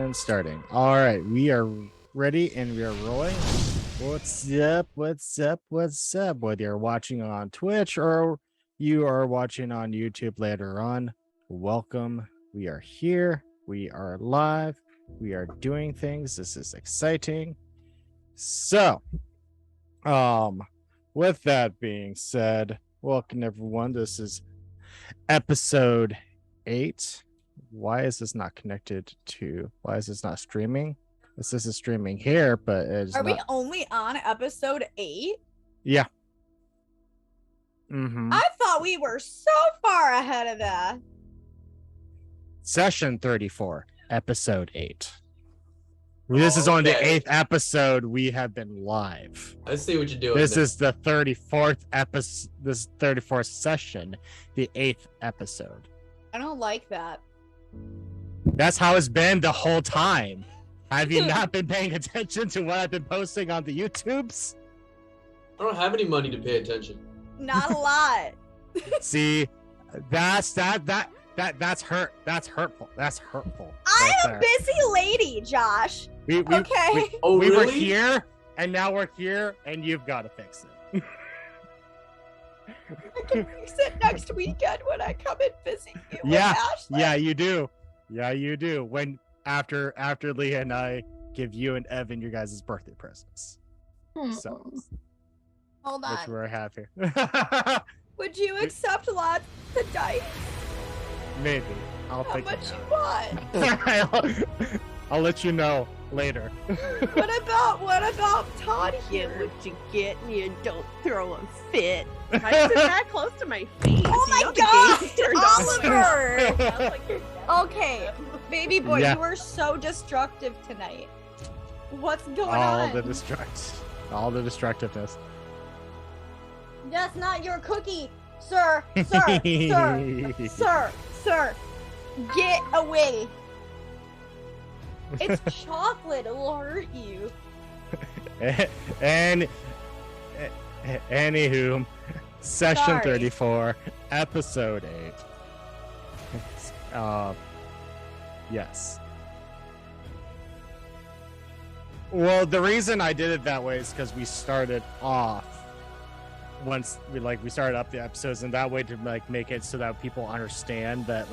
And starting. All right, we are ready and we are rolling. What's up? What's up? What's up? Whether you're watching on Twitch or you are watching on YouTube later on, welcome. We are here. We are live. We are doing things. This is exciting. So, with that being said, welcome everyone. This is episode 8. Why is this not connected to? Why is this not streaming? This is streaming here, but it's Are not. we only on episode 8? Yeah. I thought we were so far ahead of that. Session 34, episode 8. This is on the 8th episode. We have been live. I see what you're doing. This is the 34th episode. This 34th session, the 8th episode. I don't like that. That's how it's been the whole time. Have you not been paying attention to what I've been posting on the YouTubes? I don't have any money to pay attention. Not a lot. See, that's hurt. That's hurtful. That's hurtful. I'm a busy lady, Josh. Okay. We were here, and now we're here, and you've got to fix it. I can fix it next weekend when I come and visit you. Yeah, Ashley. yeah, you do. Yeah, you do. When after Leah and I give you and Evan your guys' birthday presents. So, Hold which on. we're happy. Would you accept lots of dice? Maybe. I'll How take much it. you want? I'll let you know later. What about Todd here? Get what you get and you don't throw a fit. I sit that close to my face. Oh You my know the game's turned on. God, Oliver! Okay, baby boy, Yeah. you were so destructive tonight. What's going all on? the destructiveness. That's not your cookie, sir, sir. Get away. It's chocolate. It'll hurt you. And anywho, session Sorry. 34, episode 8. Yes. Well, the reason I did it that way is because we started off once we started up the episodes, and that way to make it so that people understand that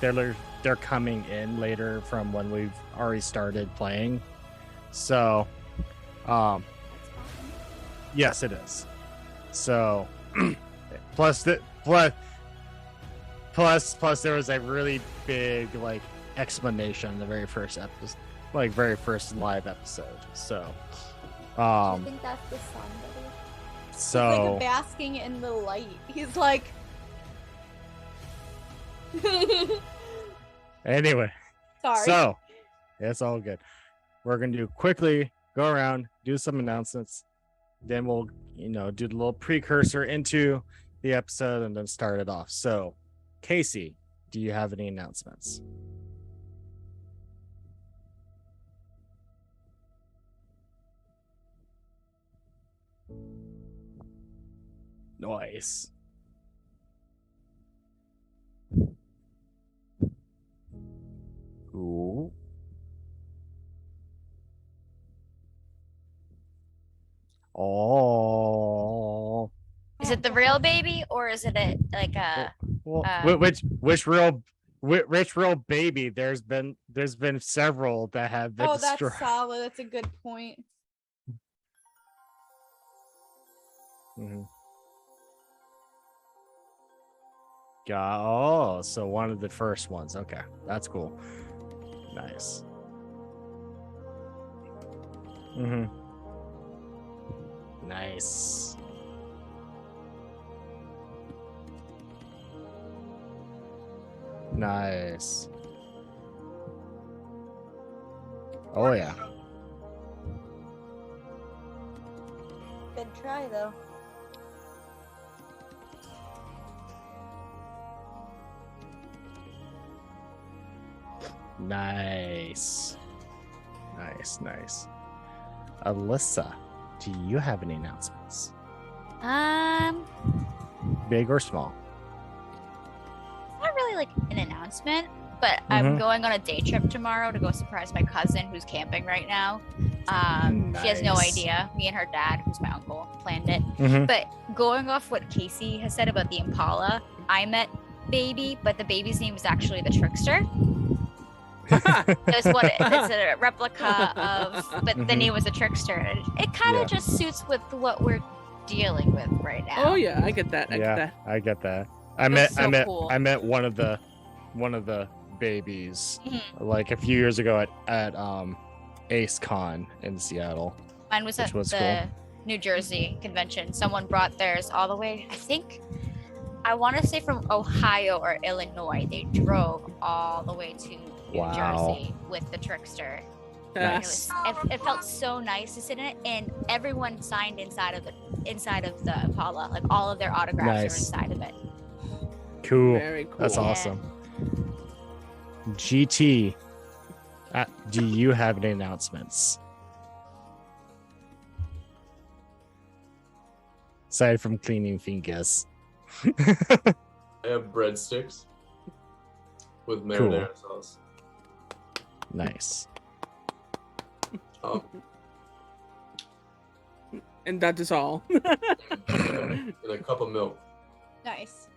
they're coming in later from when we've already started playing. So, yes, it is. So, plus there was a really big explanation in the very first episode, very first live episode. So, I think that's the sun. So He's like basking in the light. He's like. Anyway. Sorry. So it's all good. We're gonna quickly go around, do some announcements, then we'll do the little precursor into the episode and then start it off. So, Casey, do you have any announcements? Nice. Ooh. Oh. Is it the real baby or is it a Which real baby? There's been several that have been Oh, that's destroyed. solid. That's a good point. Mm-hmm. Oh, so one of the first ones. Okay, that's cool. Nice. Nice. Nice. Oh yeah. Good try though. Nice. Alyssa, do you have any announcements? Big or small? not really like an announcement, but I'm going on a day trip tomorrow to go surprise my cousin who's camping right now. She has no Nice. idea. Me and her dad, who's my uncle, planned it. Mhm. But going off what Casey has said about the Impala, I met Baby, but the baby's name was actually the Trickster. It's a replica of, but the name was a Trickster. And it kind of Yeah. just suits with what we're dealing with right now. Oh yeah, I get that. I get that. I get that. It was so cool. I met one of the babies Mhm. like a few years ago at Ace Con in Seattle. Mine was at which was the New Jersey convention. Someone brought theirs all the way, I want to say from Ohio or Illinois. They drove all the way to New Wow. Jersey with the Trickster. And Nice. it felt so nice to sit in it, and everyone signed inside of the Impala. Like all of their autographs Nice. are inside of it. Cool. Very cool. That's Yeah. awesome. GT, do you have any announcements? Aside from cleaning fingers. I have breadsticks with marinara sauce. Nice. And that is all. And a cup of milk. Nice.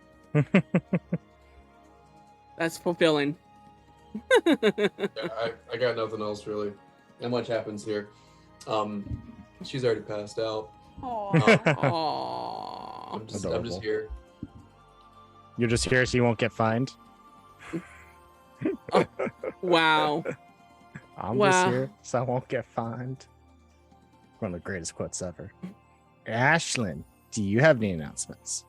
That's fulfilling. Yeah, I got nothing else really. Not much happens here. She's already passed out. Aw. Aww. I'm just Adorable. here. You're just here so you won't get fined? Wow. I'm Wow. just here so I won't get fined. One of the greatest quotes ever. Ashlyn, do you have any announcements?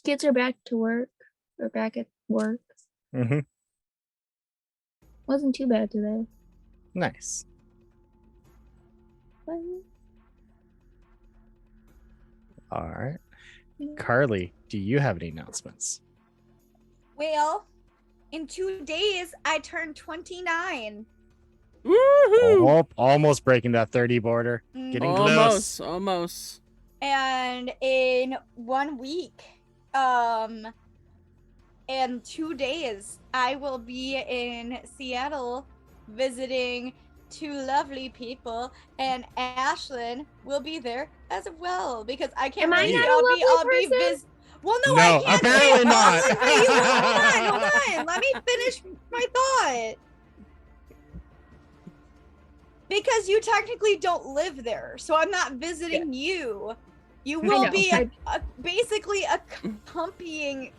Kids are back to work or back at work. Mm-hmm. Wasn't too bad today. Nice. But, All right. yeah. Carly, do you have any announcements? Well, in 2 days, I turn 29. Woohoo! Oh, almost breaking that 30 border. Getting close. Almost. And in 1 week, in 2 days, I will be in Seattle visiting 2 lovely people, and Ashlyn will be there as well because I can't Am I really. not a I'll lovely be person? Well, no, No, I can't. apparently say not. Hold on. Let me finish my thought. Because you technically don't live there, so I'm not visiting you. You will know. be basically accompanying.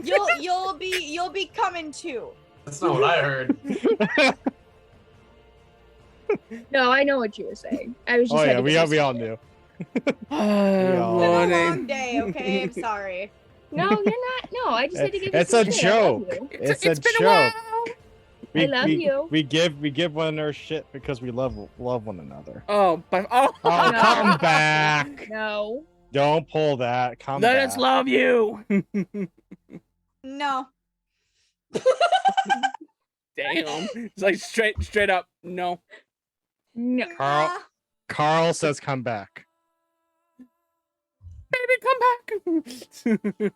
You'll be coming too. That's not what I heard. No, I know what you were saying. I was just. Oh had yeah, to we get all, this we all straight. knew. Oh, It's been a Lordy. long day. Okay, I'm sorry. No, you're not. No, I just had to get this It's a straight. I love joke. you. It's It's a been a joke. while. I love you. We give one another shit because we love one another. Oh, but Oh, No. come back! No. Don't pull that. Come let back. us love you. No. Damn. It's like straight up. No. No. Carl- Carl says come back. Baby, come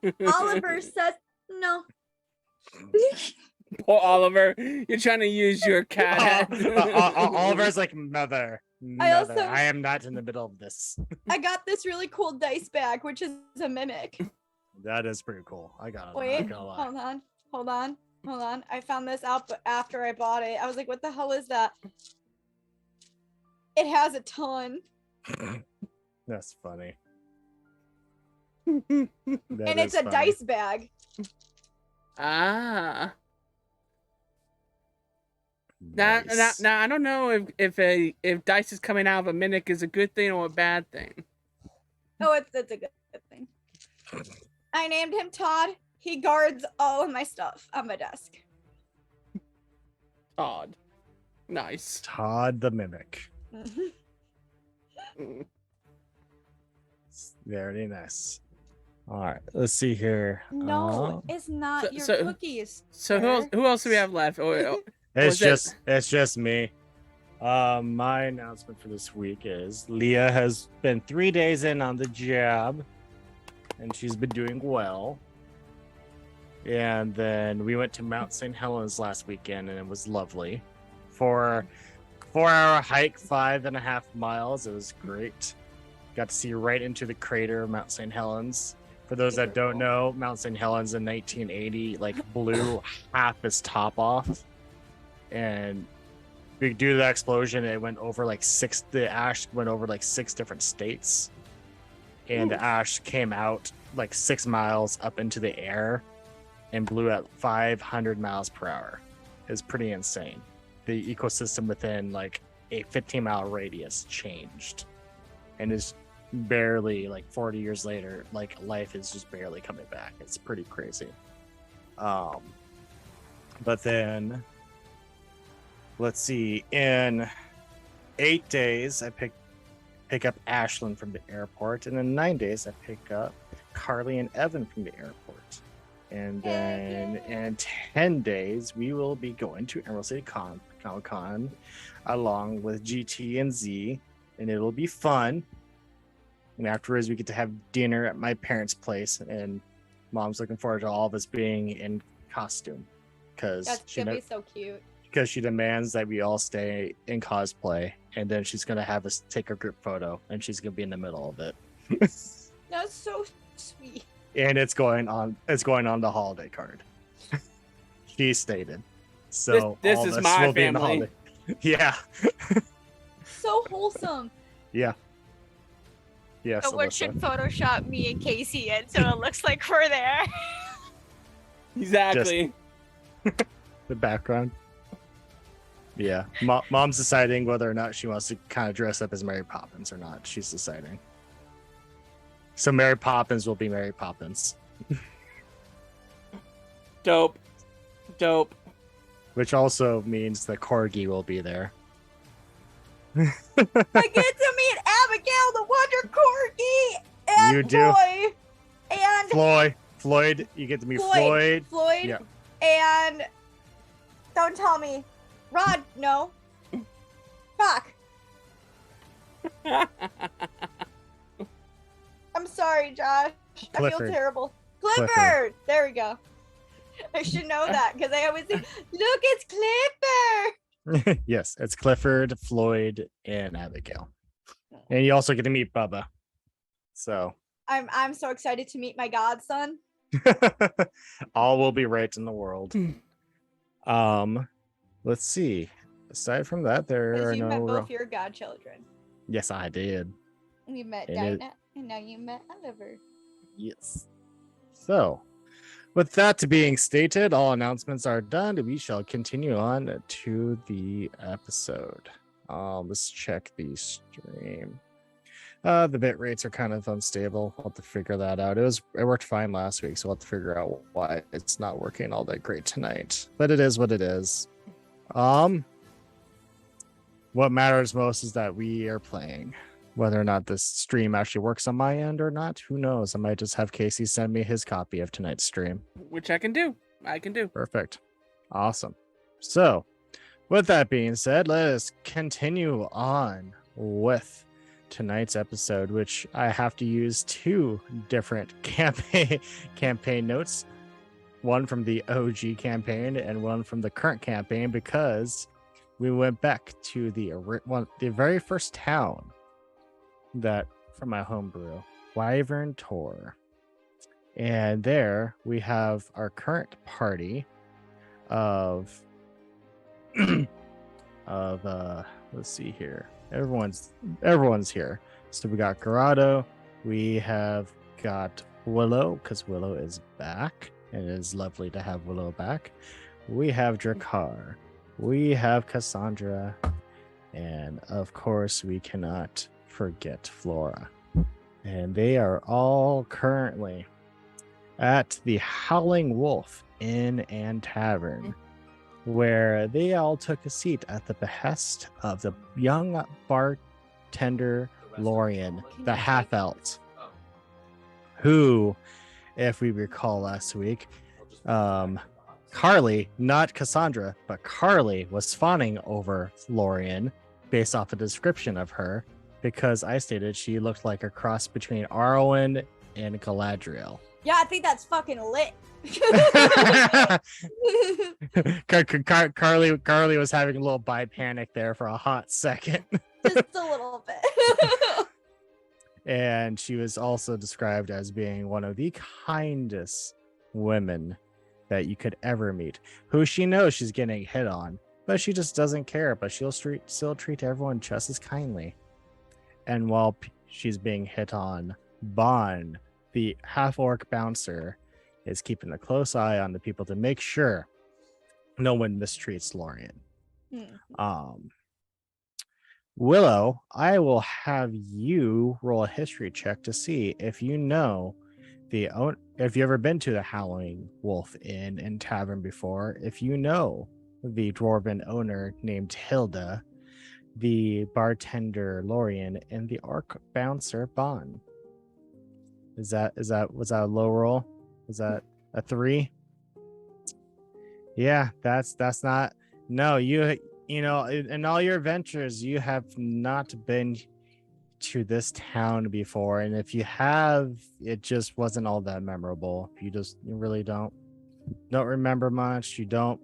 back. Oliver says no. Poor Oliver. You're trying to use your cat. Oliver's like mother. I also- Mother, I am not in the middle of this. I got this really cool dice bag, which is a mimic. That is pretty cool. I got it. Wait, Not gonna lie. hold on. I found this out after I bought it. I was like, what the hell is that? It has a ton. That's funny. And it's a dice bag. Ah. Nice. Now I don't know if dice is coming out of a mimic is a good thing or a bad thing. Oh, it's a good thing. I named him Todd. He guards all of my stuff on my desk. Odd. Nice. Todd the Mimic. Mm. Very nice. All right, let's see here. No, it's not your so- cookies. So sir. who else do we have left? It's was it- just me. My announcement for this week is Leah has been 3 days in on the job, and she's been doing well. And then we went to Mount St. Helens last weekend, and it was lovely. For 4-hour hike, 5.5 miles. It was great. Got to see right into the crater of Mount St. Helens. For those that don't know, Mount St. Helens in 1980 blew half its top off, and due to the explosion, it went over the ash went over 6 different states, and the ash came out 6 miles up into the air and blew at 500 miles per hour. It's pretty insane. The ecosystem within a 15-mile radius changed, and is barely 40 years later, life is just barely coming back. It's pretty crazy. But then let's see, in 8 days I pick up Ashlyn from the airport, and in 9 days I pick up Carly and Evan from the airport, and then in 10 days we will be going to Emerald City Comic Con along with GT and Z, and it'll be fun. And afterwards, we get to have dinner at my parents' place, and Mom's looking forward to all of us being in costume That's gonna be so cute. Because she demands that we all stay in cosplay, and then she's gonna have us take a group photo, and she's gonna be in the middle of it. That's so sweet. And it's going on the holiday card. She stated. So this all is of us my will be in the family. holiday. Yeah. So wholesome. Yeah. Yes. Someone should Photoshop me and Casey in so it looks like we're there. Exactly. The background. Yeah. Mom's deciding whether or not she wants to kind of dress up as Mary Poppins or not. She's deciding. So Mary Poppins will be Mary Poppins. Dope. Which also means the Corgi will be there. I get to meet Abigail, the Wonder Corgi, and You do. Boy, and Floyd. You get to meet Floyd. Yeah. And don't tell me, Rod. No, fuck. I'm sorry, Josh. I feel Clifford. terrible. Clifford. There we go. I should know that because I always say, "Look, it's Clifford." Yes, it's Clifford, Floyd, and Abigail. And you also get to meet Bubba. So I'm so excited to meet my godson. all will be right in the world. Let's see. Aside from that, there Because are you met no. both your godchildren. Yes, I did. You met And Dinah, and now you met Oliver. Yes. So, with that being stated, all announcements are done. We shall continue on to the episode. Let's check the stream. The bit rates are kind of unstable. I'll have to figure that out. It worked fine last week, so I'll have to figure out why it's not working all that great tonight. But it is what it is. What matters most is that we are playing. Whether or not this stream actually works on my end or not, who knows? I might just have Casey send me his copy of tonight's stream. Which I can do. Perfect. Awesome. So, with that being said, let us continue on with tonight's episode, which I have to use 2 different campaign notes. One from the OG campaign and one from the current campaign, because we went back to the very first town that from my homebrew, Wyvern Tor. And there we have our current party of let's see here. Everyone's here. So we got Garado, we have got Willow, because Willow is back, and it is lovely to have Willow back. We have Drakkar, we have Cassandra, and of course we cannot forget Flora. And they are all currently at the Howling Wolf Inn and Tavern, where they all took a seat at the behest of the young bartender Lorian, the half-elf, who, if we recall last week, Carly, not Cassandra, but Carly was fawning over Lorian based off a description of her, because I stated she looked like a cross between Arwen and Galadriel. Yeah, I think that's fucking lit. Carly was having a little bi panic there for a hot second. Just a little bit. And she was also described as being one of the kindest women that you could ever meet, who she knows she's getting hit on, but she just doesn't care, but she'll still treat everyone just as kindly. And while she's being hit on, Bane, the half-orc bouncer, is keeping a close eye on the people to make sure no one mistreats Lorien. Willow, I will have you roll a history check to see if you know if you ever been to the Howling Wolf Inn and Tavern before, if you know the dwarven owner named Hilda, the bartender Lorien, and the orc bouncer Bane. Was that a low roll? Was that a 3? Yeah, that's not. No, you know, in all your adventures, you have not been to this town before, and if you have, it just wasn't all that memorable. You really don't remember much. You don't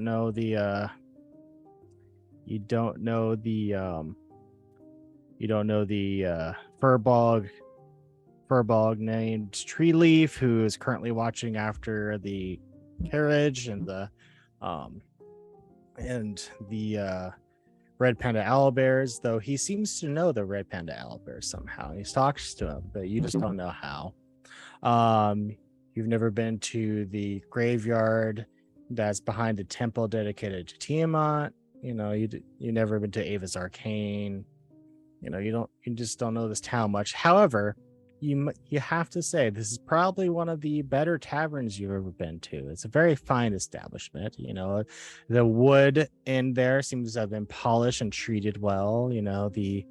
know the Furbog named Treeleaf, who is currently watching after the carriage, and the Red Panda Owlbears, though he seems to know the Red Panda Owlbears somehow. He talks to him, but you just don't know how. You've never been to the graveyard that's behind the temple dedicated to Tiamat. You know, you never been to Ava's Arcane. You know, you just don't know this town much. However, you have to say this is probably one of the better taverns you've ever been to. It's a very fine establishment. You know, the wood in there seems to have been polished and treated well. You know, the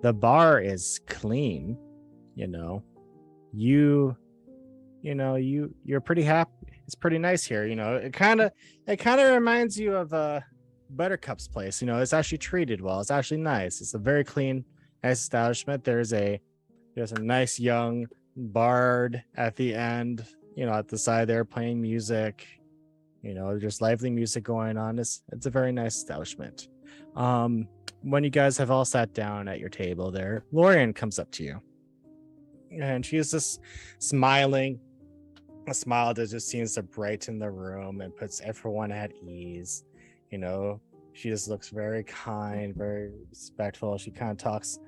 bar is clean. You know, you're pretty happy. It's pretty nice here. You know, it kind of reminds you of Buttercup's place. You know, it's actually treated well. It's actually nice. It's a very clean, nice establishment. There's a nice young bard at the end, you know, at the side there playing music. You know, there's lively music going on. It's a very nice establishment. When you guys have all sat down at your table there, Lorien comes up to you. And she is just smiling, a smile that just seems to brighten the room and puts everyone at ease. You know, she just looks very kind, very respectful. She kind of talks,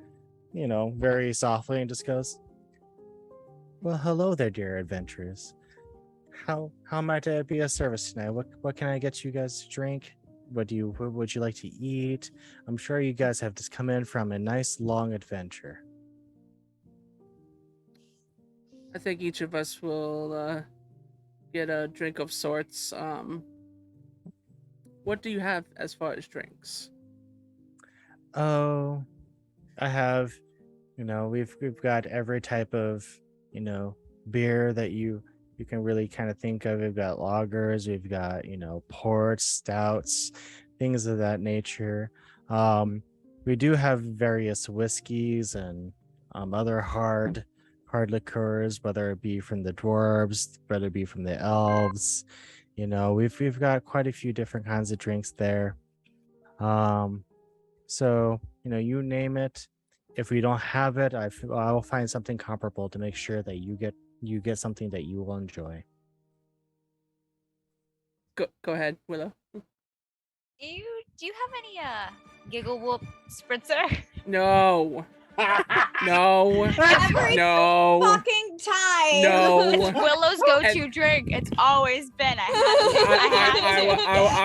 you know, very softly, and just goes, "Well, hello there, dear adventurers. How might I be of service tonight? What can I get you guys to drink? What would you like to eat? I'm sure you guys have just come in from a nice long adventure." I think each of us will get a drink of sorts. What do you have as far as drinks? Oh, I have, you know, we've got every type of, you know, beer that you can really kind of think of. We've got lagers, we've got, you know, ports, stouts, things of that nature. We do have various whiskeys and other hard liqueurs, whether it be from the dwarves, whether it be from the elves. You know, we've got quite a few different kinds of drinks there. So, you know, you name it. If we don't have it, I will find something comparable to make sure that you get something that you will enjoy. Go ahead, Willow. Do you have any Giggle Whoop spritzer? No. No. Every No. fucking time. No. Willow's go-to drink. It's always been. I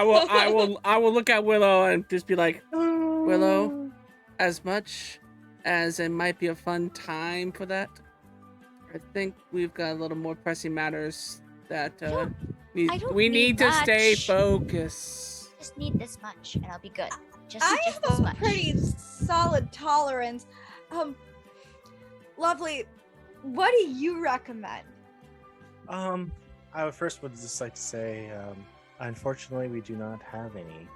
will look at Willow and just be like, Willow, as much as it might be a fun time for that, I think we've got a little more pressing matters that we need to stay focused. Just need this much, and I'll be good. Just I this have a much. pretty solid tolerance. Lovely. What do you recommend? I would just like to say, unfortunately, we do not have any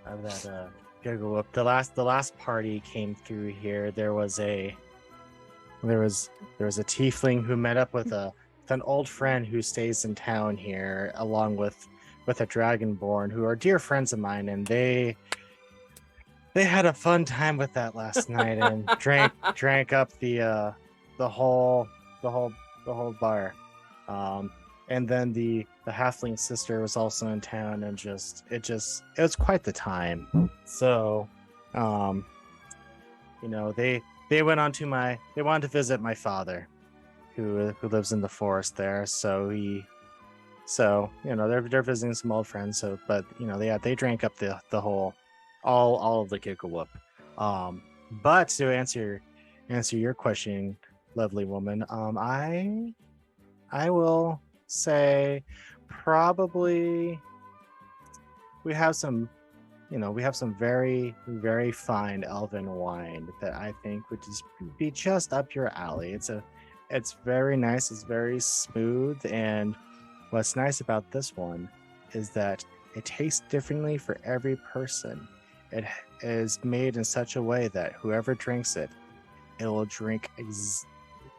of that Giggle Whip. The last party came through here. There was a tiefling who met up with an old friend who stays in town here, along with a dragonborn who are dear friends of mine, and they had a fun time with that last night and drank up the whole bar. And then the halfling sister was also in town, and it was quite the time. So, they wanted to visit my father, who lives in the forest there. So they're visiting some old friends. So, but they drank up the whole all of the Giggle Whoop. But to answer your question, lovely woman, I will say probably we have some very, very fine elven wine that I think would just be just up your alley. It's very nice, it's very smooth, and what's nice about this one is that it tastes differently for every person. It is made in such a way that whoever drinks it, it will drink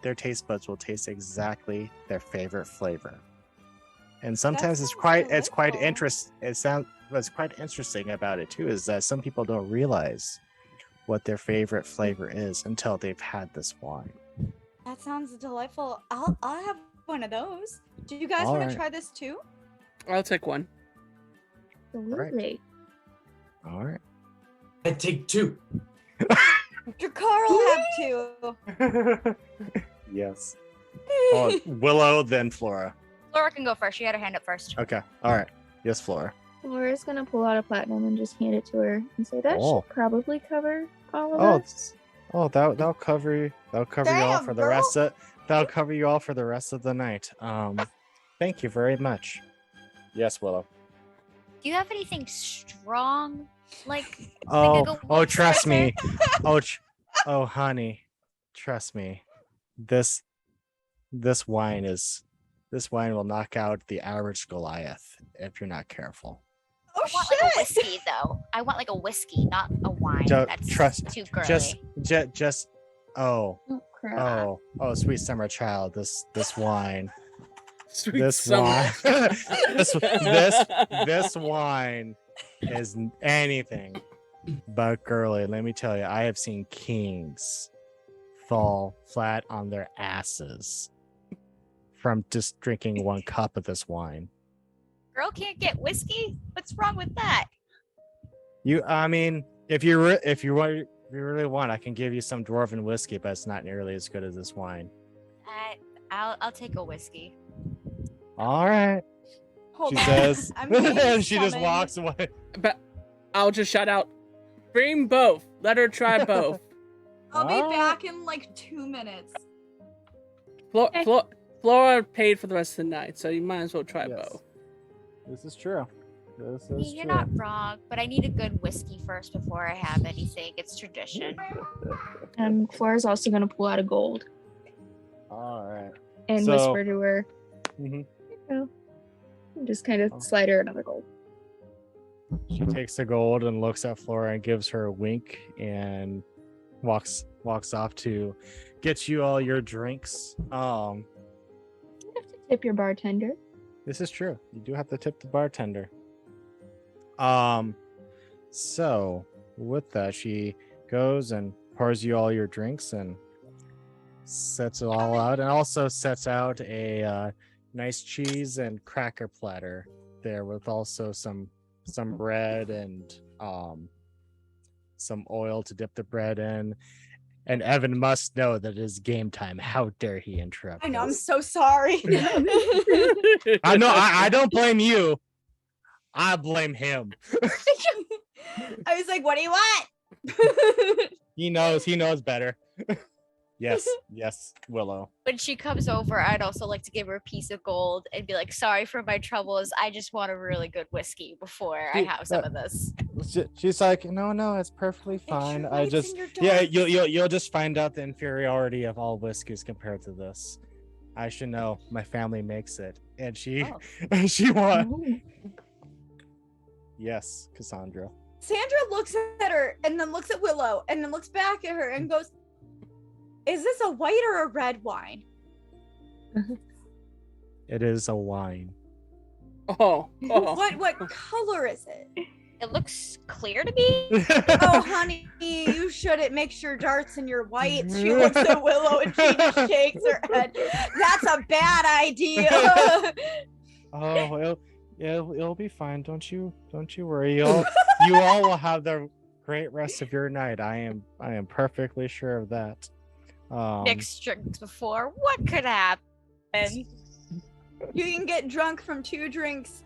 their taste buds will taste exactly their favorite flavor. And sometimes it's quite what's quite interesting about it too is that some people don't realize what their favorite flavor is until they've had this wine. That sounds delightful. I'll have one of those. Do you guys All want right. to try this too? I'll take one. Absolutely. All right. I take 2. Your Carl have two. Yes. Oh, Willow, then Flora. Laura can go first. She had her hand up first. Okay. All right. Yes, Flora. Laura's gonna pull out a platinum and just hand it to her and say that Oh. should probably cover all of Oh, us. that'll cover you. That'll cover you all Damn, for the girl. rest of. That'll cover you all for the rest of the night. Thank you very much. Yes, Willow. Do you have anything strong? Like Oh, Whoop trust me. sister? Honey, trust me. This wine will knock out the average Goliath if you're not careful. Oh I want like a shit! whiskey though. I want like a whiskey, not a wine. Don't- That's trust- too girly. Just oh Oh crap. sweet summer child. This wine. Sweet This summer. wine. this wine is anything but girly. Let me tell you, I have seen kings fall flat on their asses from just drinking one cup of this wine. Girl can't get whiskey? What's wrong with that? I mean, if you really want, I can give you some dwarven whiskey, but it's not nearly as good as this wine. I'll take a whiskey. All right, Hold she on. says, I'm being and she just summoned. walks away. But I'll just shout out, bring both. Let her try both. I'll be Ah. back in like 2 minutes. Flora paid for the rest of the night, so you might as well try Yes. both. This is true. This is You're true. not wrong, but I need a good whiskey first before I have anything. It's tradition. Flora's also gonna pull out a gold All right. and So- whisper to her. Mhm. And just kind of Oh. slide her another gold. She takes the gold and looks at Flora and gives her a wink and walks off to get you all your drinks. You have to tip your bartender. This is true. You do have to tip the bartender. So with that, she goes and pours you all your drinks and sets it all out, and also sets out a nice cheese and cracker platter there with also some bread and some oil to dip the bread in. And Evan must know that it is game time. How dare he interrupt? I know, I'm us. so sorry. I know. I don't blame you. I blame him. I was like, what do you want? He knows better. Yes, Willow. When she comes over, I'd also like to give her a piece of gold and be like, sorry for my troubles. I just want a really good whiskey before I have some of this. She's like, no, it's perfectly fine. your I lights just, and your yeah, darks. you'll just find out the inferiority of all whiskeys compared to this. I should know. My family makes it, and she, Oh. she wants. Oh. Yes, Cassandra. Sandra looks at her and then looks at Willow and then looks back at her and goes, "Is this a white or a red wine?" It is a wine. Oh. What color is it? It looks clear to me. Oh, honey, you shouldn't mix your darts and your whites. She looks at Willow and she just shakes her head. That's a bad idea. Oh, it'll be fine. Don't you worry. You all will have the great rest of your night. I am perfectly sure of that. Mixed drinks before. What could happen? You can get drunk from 2 drinks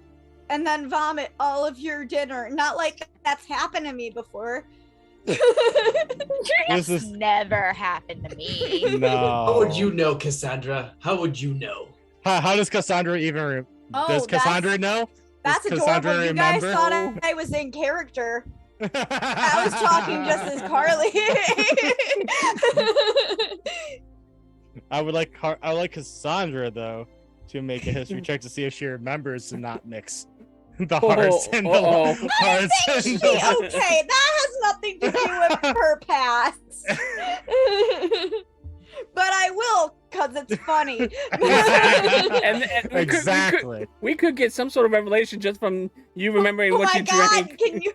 and then vomit all of your dinner. Not like that's happened to me before. This That's is never happened to me. no. How would you know, Cassandra? How would you know? How does Cassandra even? Does Cassandra know? That's Does Cassandra adorable. You guys remember? thought I was in character. I was talking just as Carly. I would like Cassandra though to make a history check to see if she remembers to not mix the hearts and the hearts. Okay, that has nothing to do with her past. But I will, cause it's funny. and Exactly. we could get some sort of revelation just from you remembering Oh what my you God, drank. can you?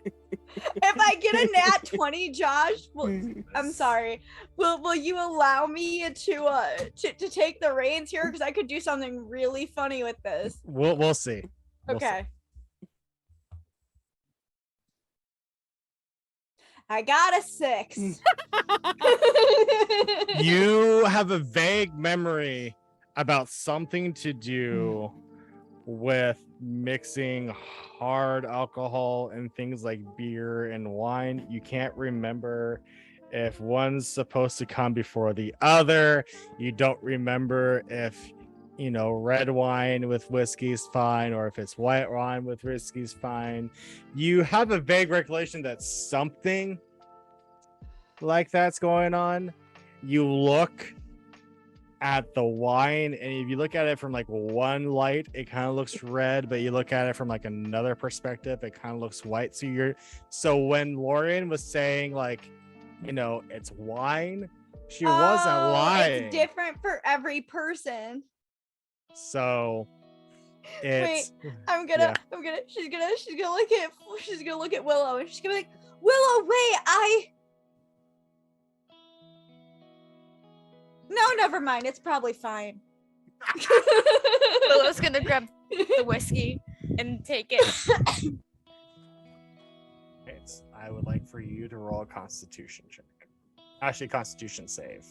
If I get a nat 20, Josh, I'm sorry. Will you allow me to take the reins here? Because I could do something really funny with this. We'll see. We'll see. Okay. I got a 6. You have a vague memory about something to do with mixing hard alcohol and things like beer and wine. You can't remember if one's supposed to come before the other. You don't remember if red wine with whiskey is fine or if it's white wine with whiskey is fine. You have a vague recollection that something like that's going on. You look at the wine, and if you look at it from like one light, it kind of looks red, but you look at it from like another perspective, it kind of looks white. So when Lorian was saying like, it's wine, she wasn't lying. It's different for every person. So it's I'm gonna she's gonna look at Willow and she's gonna be like, Willow, wait, no, never mind, it's probably fine. Willow's gonna grab the whiskey and take it. I would like for you to roll a Constitution check. Actually, Constitution save.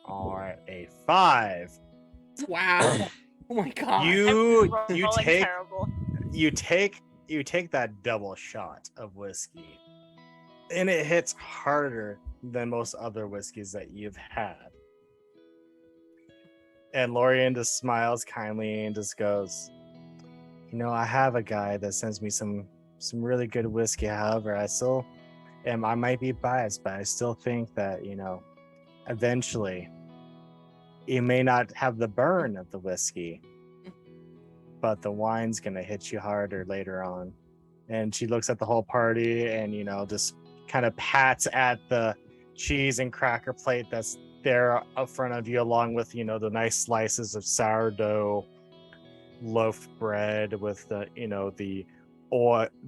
All right, a 5. Wow. Oh my God. You Rolling take terrible. you take that double shot of whiskey, and it hits harder than most other whiskeys that you've had. And Lorian just smiles kindly and just goes, I have a guy that sends me some really good whiskey. However, I might be biased, but I still think that, eventually you may not have the burn of the whiskey, but the wine's gonna hit you harder later on. And she looks at the whole party and just kind of pats at the cheese and cracker plate that's there up front of you, along with the nice slices of sourdough loaf bread with the the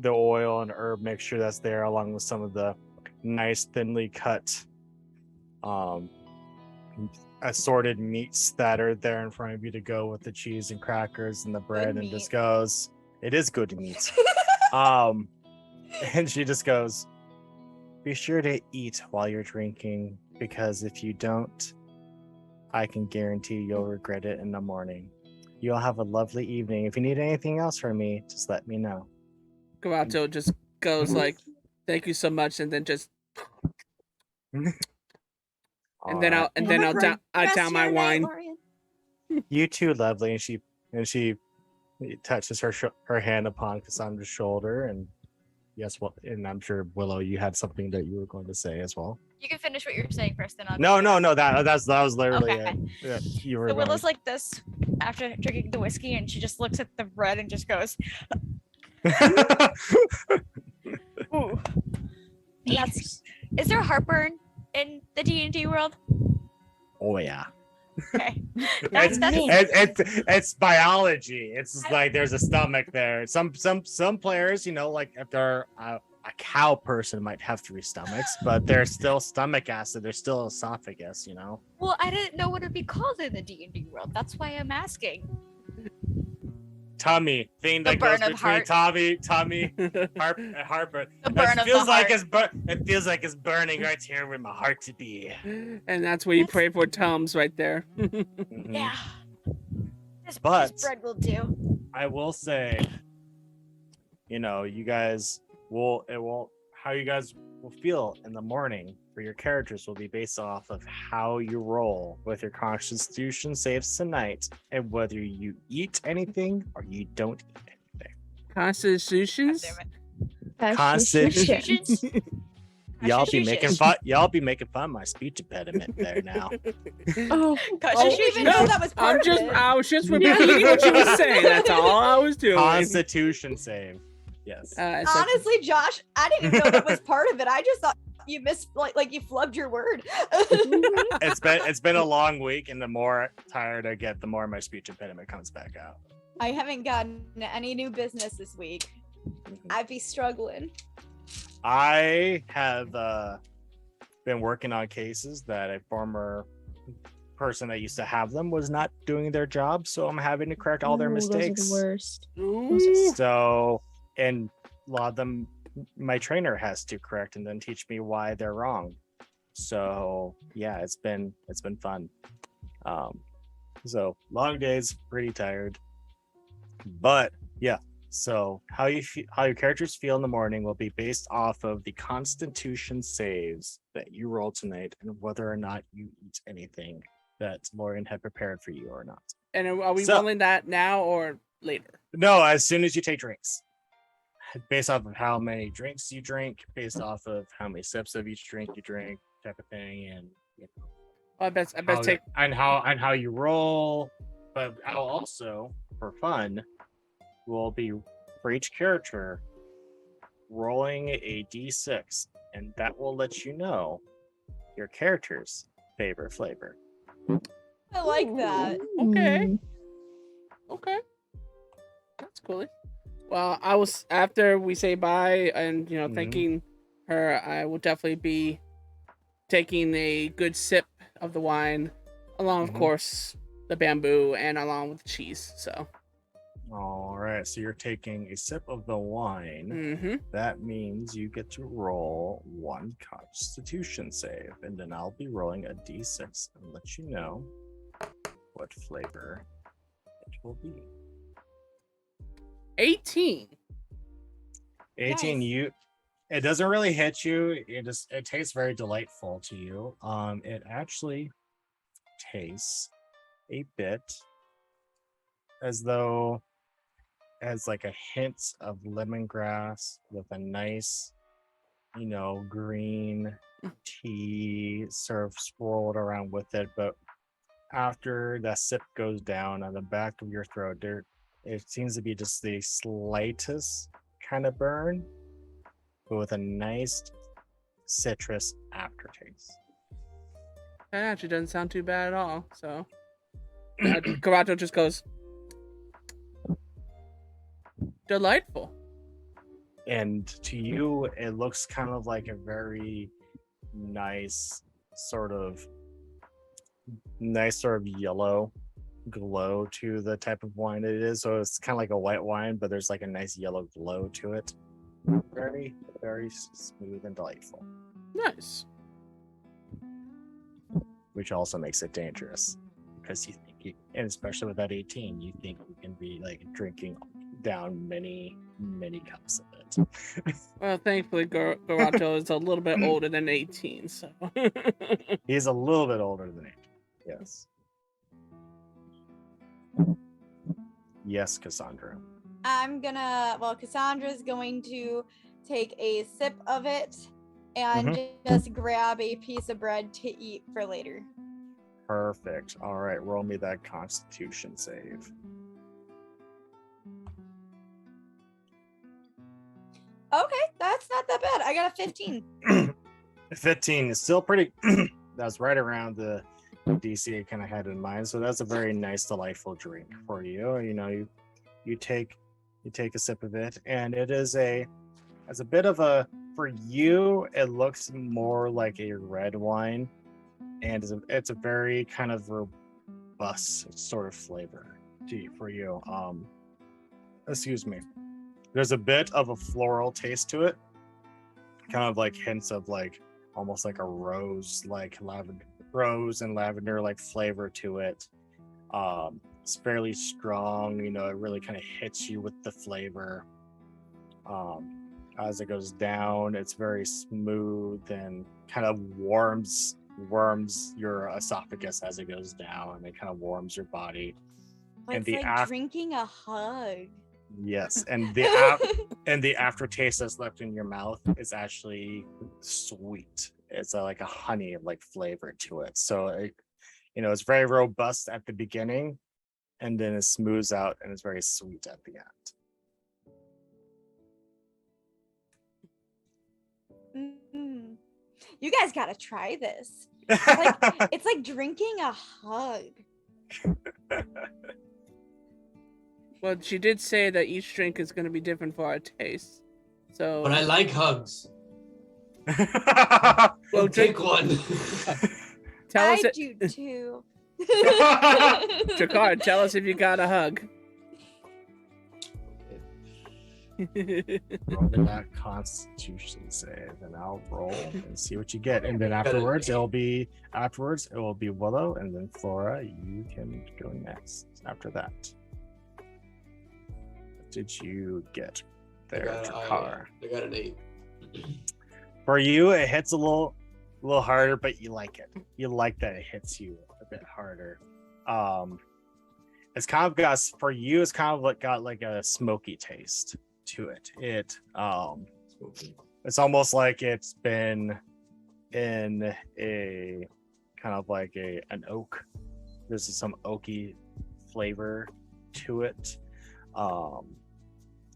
oil and herb mixture that's there, along with some of the nice thinly cut assorted meats that are there in front of you to go with the cheese and crackers and the bread, and just goes, it is good meat. And she just goes, be sure to eat while you're drinking, because if you don't, I can guarantee you'll regret it in the morning. You'll have a lovely evening. If you need anything else from me, just let me know. Karato just goes like, thank you so much, and then just and then I'll down my wine. You too, lovely. And she touches her hand upon Cassandra's shoulder, and Yes, well, and I'm sure Willow, you had something that you were going to say as well. You can finish what you're saying first, then I'll. No. That was literally Okay. it. Yeah, you were So going. Willow's like this after drinking the whiskey, and she just looks at the red and just goes, "Ooh, that's." Is there heartburn in the D&D world? Oh yeah. Okay, It's, that's it's biology. It's just like there's a stomach there. Some players, like if they're a cow person, might have 3 stomachs, but there's still stomach acid. There's still esophagus. Well, I didn't know what it'd be called in the D&D world. That's why I'm asking. Tummy thing The that goes burn of between heart. tummy, heartburn. The burn It of feels the like heart. it feels like it's burning right here where my heart to be. And that's where you pray for Tums right there. Mhm. Yeah. This bread will do. I will say, you guys how you guys will feel in the morning for your characters will be based off of how you roll with your Constitution saves tonight, and whether you eat anything or you don't eat anything. Constitutions? Constitution. Y'all be making Constitution. fun. Y'all be making fun of my speech impediment there now. Oh, I didn't even know that was part of it. I was just repeating what you were saying. That's all I was doing. Constitution save. Yes. It's like- Honestly, Josh, I didn't even know that was part of it. I just thought you missed like you flubbed your word. It's been a long week, and the more tired I get, the more my speech impediment comes back out. I haven't gotten any new business this week. I'd be struggling. I have been working on cases that a former person that used to have them was not doing their job, so I'm having to correct all their mistakes. Those are the worst. Ooh. So, and a lot of them, my trainer has to correct and then teach me why they're wrong. So yeah, it's been fun. So long days, pretty tired, but yeah. So how your characters feel in the morning will be based off of the Constitution saves that you roll tonight, and whether or not you eat anything that Lorian had prepared for you or not. And are we So- rolling that now or later? No, as soon as you take drinks. Based off of how many drinks you drink, based off of how many sips of each drink you drink, type of thing, and I bet how, take. and how you roll. But I'll also, for fun, will be for each character rolling a d6, and that will let you know your character's favorite flavor. I like that. Okay. Okay. That's cool. Well, I was after we say bye and Mhm. thanking her, I will definitely be taking a good sip of the wine, along of Mhm. course the bamboo and along with cheese. So. All right, so you're taking a sip of the wine. Mm-hmm. That means you get to roll 1 Constitution save, and then I'll be rolling a d6 and let you know what flavor it will be. 18. 18, Nice. it doesn't really hit you. It tastes very delightful to you. It actually tastes a bit as though as like a hint of lemongrass with a nice, green tea sort of swirled around with it. But after that sip goes down on the back of your throat, it seems to be just the slightest kind of burn, but with a nice citrus aftertaste. That actually doesn't sound too bad at all. So, Karato just goes, delightful. And to you, it looks kind of like a very nice sort of yellow glow to the type of wine it is. So it's kind of like a white wine, but there's like a nice yellow glow to it. Very, very smooth and delightful, Nice. which also makes it dangerous because you think, and especially with that 18, you think you can be like drinking down many, many cups of it. Well, thankfully, Garato is a little bit older than 18, so. He's a little bit older than 18. Yes. Yes, Cassandra. Cassandra's going to take a sip of it and just grab a piece of bread to eat for later. Perfect. All right, roll me that Constitution save. Okay, that's not that bad. I got a 15. 15 is still pretty. That's right around the DC I kind of had in mind. So that's a very nice, delightful drink for you. You know, you take a sip of it, and it is as a bit of a, for you, it looks more like a red wine, and it's a very kind of robust sort of flavor for you. Excuse me. There's a bit of a floral taste to it, kind of like hints of like almost like a rose, like rose and lavender like flavor to it. It's fairly strong, you know, it really kind of hits you with the flavor. As it goes down, it's very smooth and kind of warms your esophagus as it goes down, and it kind of warms your body. It's like drinking a hug. Yes, and the aftertaste that's left in your mouth is actually sweet. It's like a honey like flavor to it. So it's very robust at the beginning, and then it smooths out and it's very sweet at the end. Mm-hmm. You guys gotta try this. It's like drinking a hug. Well, she did say that each drink is going to be different for our taste. So. But I like hugs. Well, take one. Tell us. I do too. Jakar, tell us if you got a hug. Roll that Constitution save, and I'll roll and see what you get. And then afterwards, it will be Willow, and then Flora. You can go next after that. Did you get there, Jakar? I got an 8. For you, it hits a little harder, but you like it. You like that it hits you a bit harder. It's kind of got, for you, it's kind of like got like a smoky taste to it. It's almost like it's been in a kind of like an oak. There's some oaky flavor to it.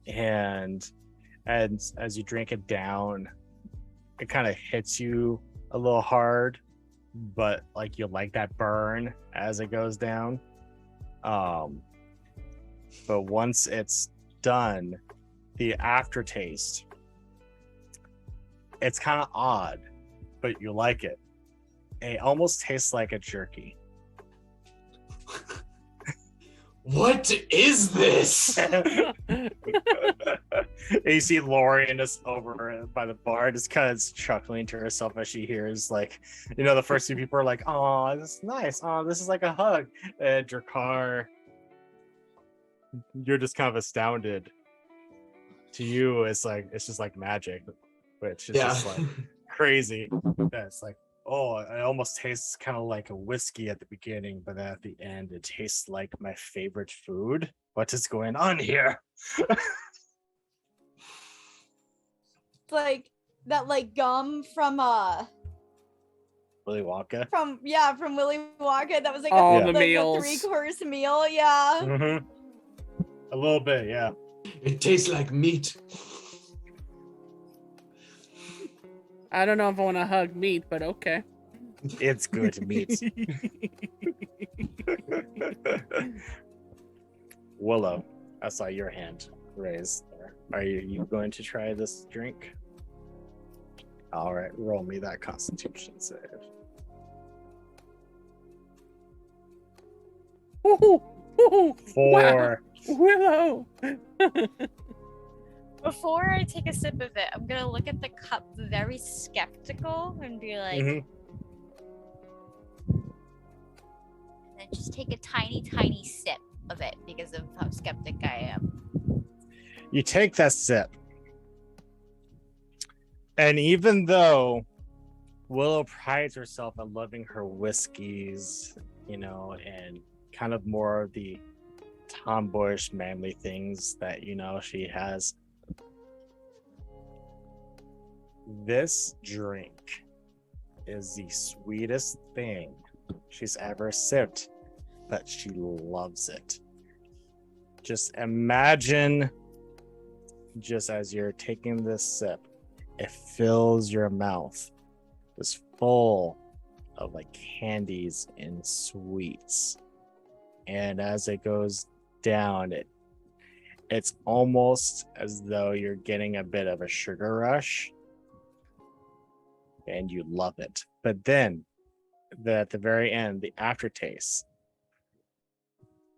And as you drink it down, it kind of hits you a little hard, but like you like that burn as it goes down. But once it's done, the aftertaste, it's kind of odd, but you like it. It almost tastes like a jerky. What is this? You see Lori just over by the bar, just kind of chuckling to herself as she hears, like, the first few people are like, "Oh, this is nice. Oh, this is like a hug." And Drakkar, you're just kind of astounded. To you, it's just like magic, which is just like crazy. It's like, oh, it almost tastes kind of like a whiskey at the beginning, but at the end, it tastes like my favorite food. What is going on here? It's like that, like gum from Willy Wonka. From Willy Wonka. That was like the a meals. 3-course meal. Yeah. Mm-hmm. A little bit, yeah. It tastes like meat. I don't know if I want to hug meat, but okay. It's good meat. Willow, I saw your hand raised there. Are you going to try this drink? All right, roll me that Constitution save. Four. Wow. Willow. Before I take a sip of it, I'm gonna look at the cup very skeptical and be like, and then just take a tiny, tiny sip of it because of how skeptic I am. You take that sip, and even though Willow prides herself on loving her whiskeys, and kind of more of the tomboyish, manly things that she has, This drink is the sweetest thing she's ever sipped, but she loves it. Just imagine, just as you're taking this sip, it fills your mouth, just full of like candies and sweets. And as it goes down, it's almost as though you're getting a bit of a sugar rush, and you love it. But then, at the very end, the aftertaste,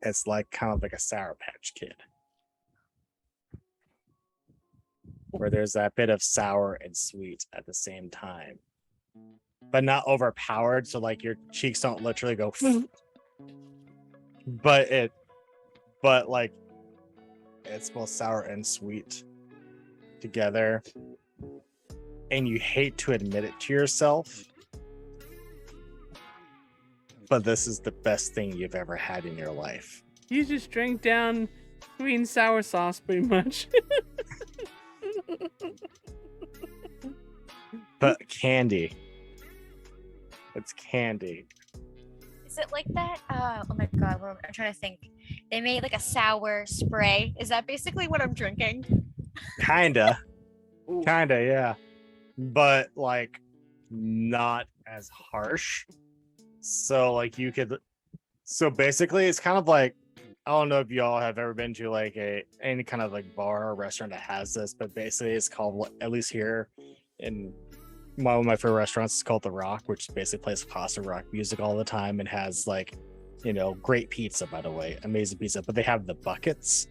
it's like kind of like a Sour Patch Kid, where there's that bit of sour and sweet at the same time, but not overpowered. So like your cheeks don't literally go, but like it's both sour and sweet together, and you hate to admit it to yourself, but this is the best thing you've ever had in your life. You just drank down sweet and sour sauce, pretty much. But candy. It's candy. Is it like that? Oh my god, I'm trying to think. They made like a sour spray. Is that basically what I'm drinking? Kinda, yeah. But like not as harsh. So like you could. So basically, it's kind of like, I don't know if y'all have ever been to like any kind of like bar or restaurant that has this, but basically it's called, at least here in one of my favorite restaurants, is called The Rock, which basically plays classic rock music all the time and has like, great pizza, by the way, amazing pizza. But they have the buckets.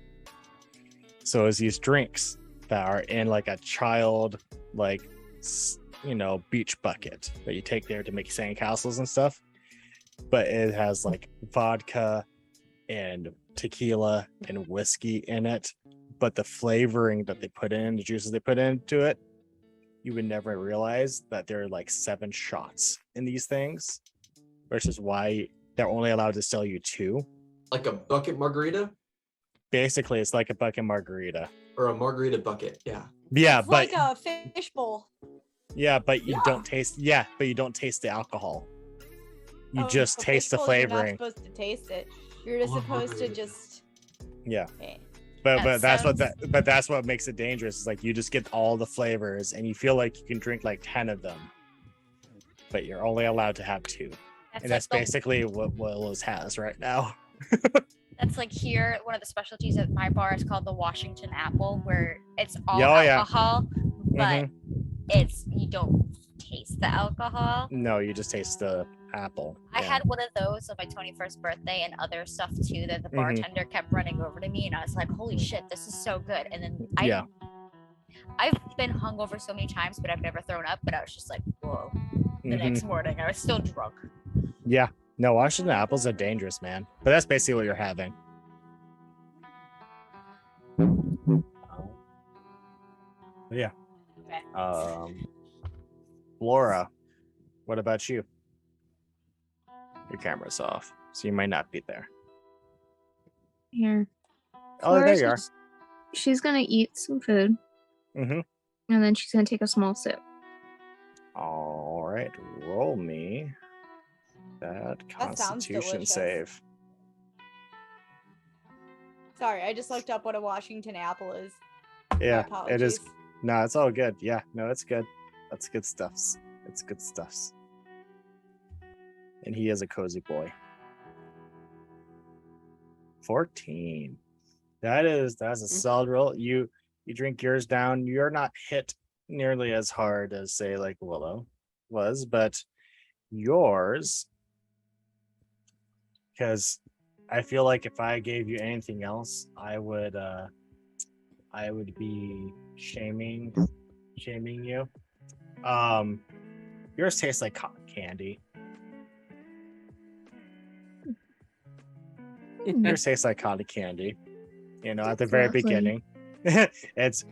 So it's these drinks that are in like a child, like, beach bucket that you take there to make sandcastles and stuff. But it has like vodka and tequila and whiskey in it. But the flavoring that they put in, the juices they put into it, you would never realize that there are like 7 shots in these things, which is why they're only allowed to sell you 2. Like a bucket margarita? Basically, it's like a bucket margarita. Or a margarita bucket, yeah. Yeah, It's but like a fish bowl. yeah, but you Yeah. don't taste. Yeah, but you don't taste the alcohol. You just a taste the fish bowl, you're flavoring. not supposed to taste it. You're just Or supposed to margarita. just. Yeah. Okay. But That that's what makes it dangerous. Is like you just get all the flavors, and you feel like you can drink like 10 of them, but you're only allowed to have 2, and that's like basically what Willow's has right now. that's like here. One of the specialties at my bar is called the Washington Apple, where it's all Yeah, yeah. alcohol, but Mhm. you don't taste the alcohol. No, you just taste the apple. I Yeah. had one of those on my 21st birthday and other stuff too that the Mhm. bartender kept running over to me, and I was like, holy shit, this is so good. And then Yeah. I've been hungover so many times, but I've never thrown up, but I was just like, whoa. The Mhm. next morning I was still drunk. Yeah. No, Washington apples are dangerous, man. But that's basically what you're having. Yeah. Okay. Laura, what about you? Your camera's off, so you might not be there. Here. Oh, there Laura's you are. just- She's gonna eat some food, Mm-hmm. and then she's gonna take a small sip. All right, roll me that That sounds Constitution delicious. save. Sorry, I just looked up what a Washington apple is. My Yeah, it is. apologies. No, it's all good. Yeah, no, it's good. That's good stuffs. It's good stuffs. And he is a cozy boy. 14. That's a solid roll. You drink yours down. You're not hit nearly as hard as say like Willow was, but yours, because I feel like if I gave you anything else, I would be shaming you. Yours tastes like cotton candy. Yours tastes like cotton candy. At the very Lovely. beginning. it's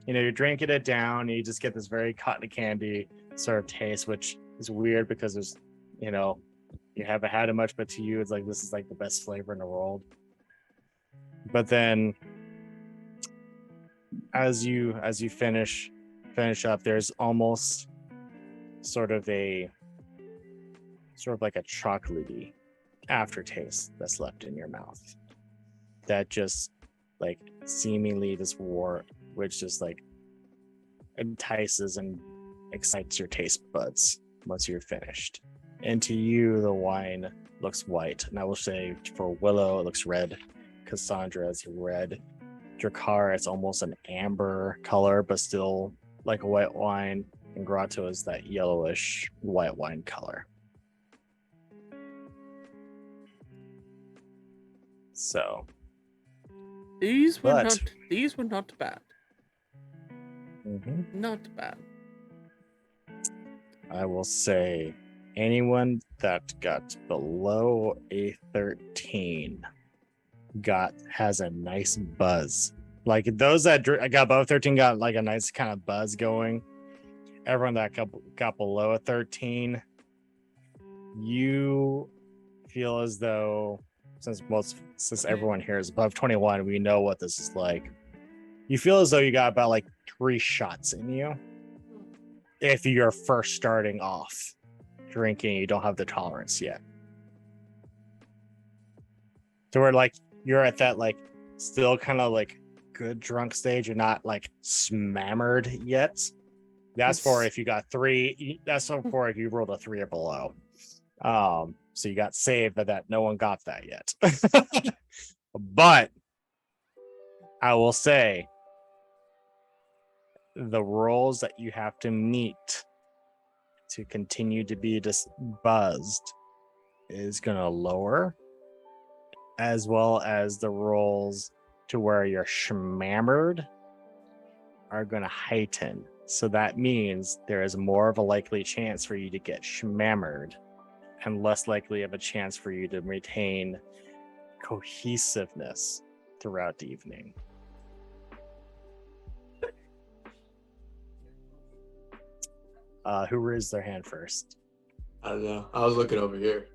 you're drinking it down and you just get this very cotton candy sort of taste, which is weird because there's you haven't had it much, but to you it's like this is like the best flavor in the world. But then as you finish finish up, there's almost sort of like a chocolatey aftertaste that's left in your mouth. That just like seemingly which just like entices and excites your taste buds once you're finished. And to you, the wine looks white. And I will say for Willow, it looks red. Cassandra is red. Drakkar, it's almost an amber color, but still like a white wine. And Grotto is that yellowish white wine color. So These were But- not bad. Not bad. I will say anyone that got below a 13 has a nice buzz. Like those that got above 13 got like a nice kind of buzz going. Everyone that got below a 13, you feel as though since everyone here is above 21, we know what this is like. You feel as though you got about like 3 shots in you. If you're first starting off drinking, you don't have the tolerance yet. So we're like, you're at that like still kind of like good drunk stage. You're not like smammered yet. That's for if you got 3. That's for if you rolled a 3 or below. So you got saved, but that no one got that yet. But I will say the roles that you have to meet to continue to be just buzzed is going to lower, as well as the rolls to where you're schmammered are going to heighten. So that means there is more of a likely chance for you to get schmammered and less likely of a chance for you to retain cohesiveness throughout the evening. Who raised their hand first? I don't know. I was looking over here.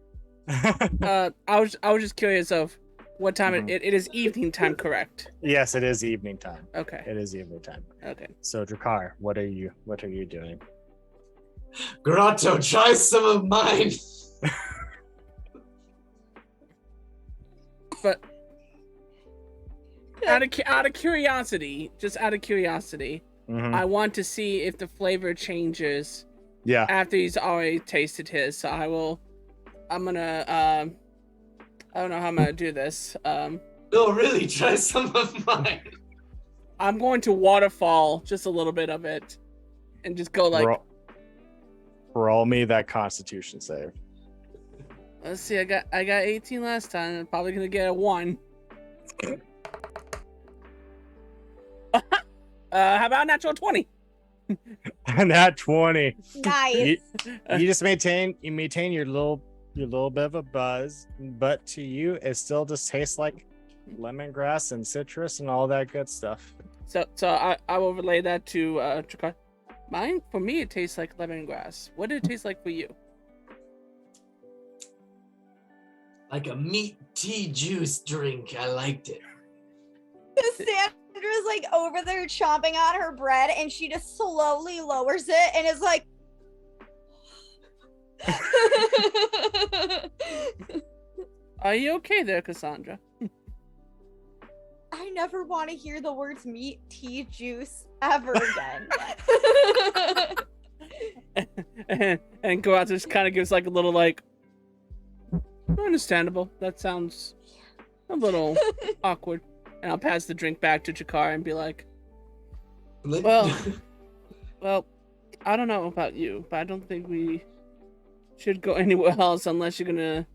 I was just curious of what time Mhm. it is evening time, correct? Yes, it is evening time. Okay. It is evening time. Okay. So Drakkar, what are you doing? Grotto, try some of mine. But out of curiosity, Mhm. I want to see if the flavor changes Yeah. after he's already tasted his. So I'm gonna I don't know how I'm gonna do this. No, really, try some of mine. I'm going to waterfall just a little bit of it, and just go like. Roll me that Constitution save. Let's see. I got 18 last time. I'm probably gonna get a 1. How about a natural 20? Nat 20. Nice. You just maintain your little bit of a buzz, but to you it still just tastes like lemongrass and citrus and all that good stuff. So I will relay that to Drakkar. For me, it tastes like lemongrass. What did it taste like for you? Like a meat tea juice drink. I liked it. Sandra's like over there chomping on her bread and she just slowly lowers it and is like Are you okay there, Cassandra? I never want to hear the words meat tea juice ever again. and Karatsu just kind of gives like a little like, understandable. That sounds a little awkward. And I'll pass the drink back to Drakkar and be like, well, I don't know about you, but I don't think we should go anywhere else unless you're gonna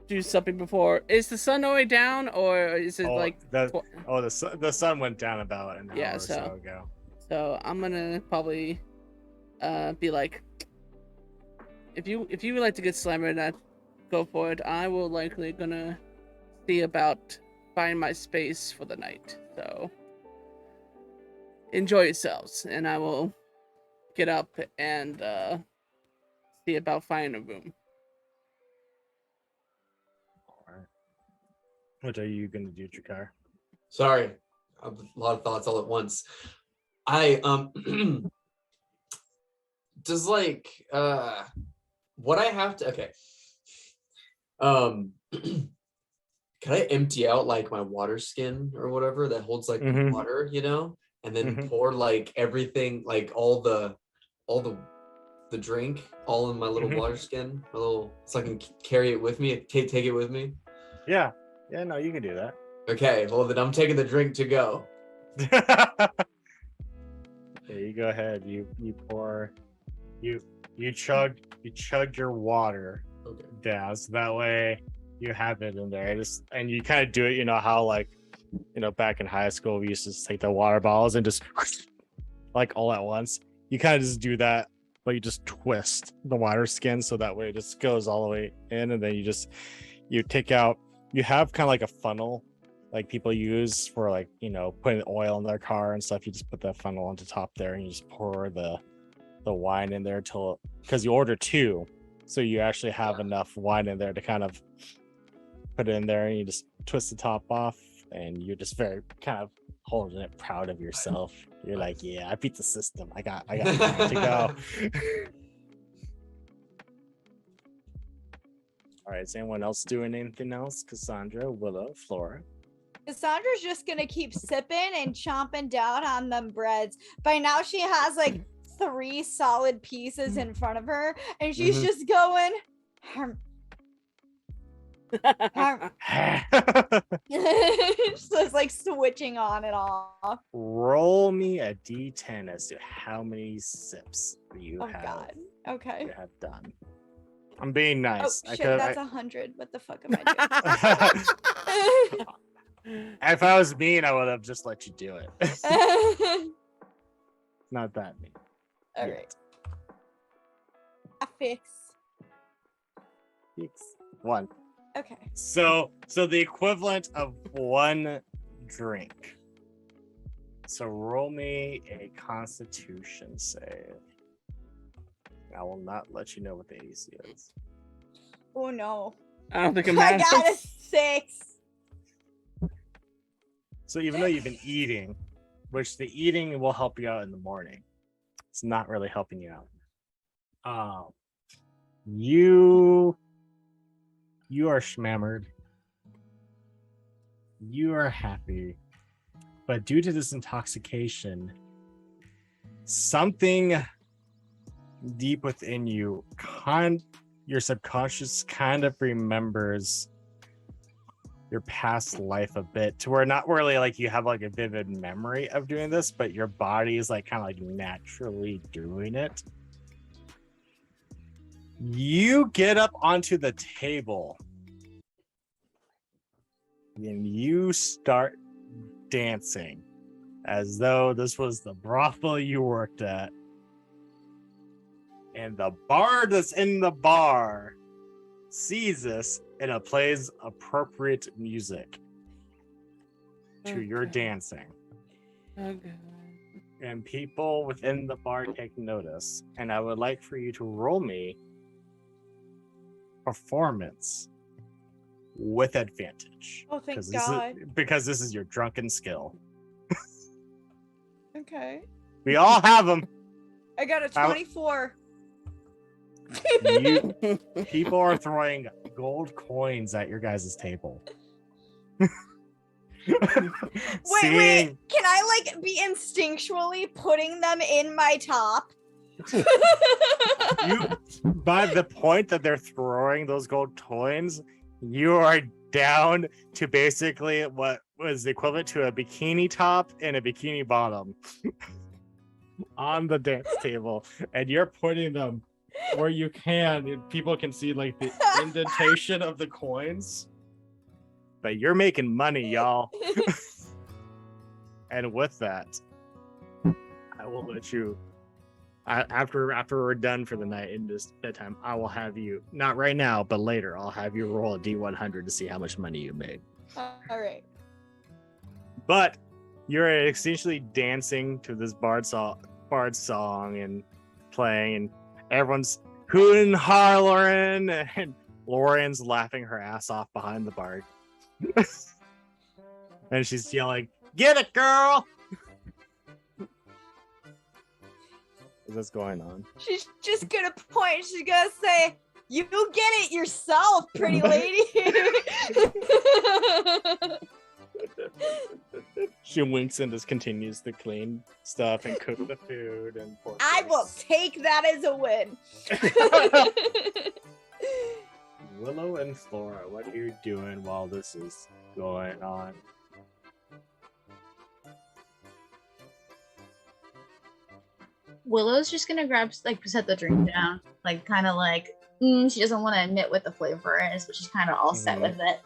do something before. Is the sun already down, or is it the sun went down about an hour or so ago. So I'm gonna probably be like, if you would like to get slammered, go for it. I will likely gonna see about find my space for the night. So enjoy yourselves, and I will get up and see about finding a room. Alright. What are you gonna do, Drakkar? Sorry, a lot of thoughts all at once. I does like what I have to okay. Can I empty out like my water skin or whatever that holds like Mhm. water, and then Mhm. pour like everything, like all the drink all in my little Mhm. water skin, so I can carry it with me, take it with me. Yeah. Yeah, no, you can do that. Okay, well then I'm taking the drink to go. Yeah, you go ahead. You pour you chug your water Okay. down, so that way you have it in there. And you kind of do it, how like back in high school we used to just take the water bottles and just like all at once. You kind of just do that, but you just twist the water skin so that way it just goes all the way in, and then you take out. You have kind of like a funnel, like people use for like putting oil in their car and stuff. You just put that funnel on the top there, and you just pour the wine in there because you order 2, so you actually have enough wine in there to kind of put it in there, and you just twist the top off, and you're just very kind of holding it, proud of yourself. You're like, yeah, I beat the system. I got wine to go. All right, is anyone else doing anything else? Cassandra, Willow, Flora. Cassandra's just gonna keep sipping and chomping down on them breads. By now she has like 3 solid pieces in front of her, and she's just going. Just like switching on and off. Roll me a d10 as to how many sips you Oh have. God. Okay. You have done. I'm being nice. Oh shit, that's 100. What the fuck am I doing? If I was mean, I would have just let you do it. Not that mean. All right. A fix. 1. Okay. So the equivalent of 1 drink. So roll me a Constitution save. I will not let you know what the AC is. Oh no. I don't think it I matters. got a 6. So even though you've been eating, which the eating will help you out in the morning, it's not really helping you out. You are schmammered. You are happy. But due to this intoxication, something deep within you, your subconscious kind of remembers your past life a bit, to where not really like you have like a vivid memory of doing this, but your body is like kind of like naturally doing it. You get up onto the table and you start dancing as though this was the brothel you worked at. And the bard that's in the bar sees this and it plays appropriate music to your dancing. Okay. And people within the bar take notice. And I would like for you to roll me performance with advantage. Oh, thank 'Cause God. because this is your drunken skill. Okay. We all have them. I got a 24. People are throwing gold coins at your guys' table. Wait. Can I like be instinctually putting them in my top? By the point that they're throwing those gold coins, you are down to basically what was equivalent to a bikini top and a bikini bottom on the dance table, and you're putting them where you can, and people can see like the indentation of the coins. But you're making money, y'all. And with that, I will let you. After we're done for the night in this bedtime, I will have you, not right now, but later, I'll have you roll a D100 to see how much money you made. All right. But you're essentially dancing to this bard song and playing, and everyone's hooting, hollering, and Lauren's laughing her ass off behind the bar. And she's yelling, "Get it, girl!" this going on? She's just gonna point. She's gonna say, "You get it yourself, pretty lady." She winks and just continues to clean stuff and cook the food and pour I will drinks. take that as a win. Willow and Flora, what are you doing while this is going on? Willow's just gonna grab, like, set the drink down, like, kind of like, she doesn't want to admit what the flavor is, but she's kind of all set with it.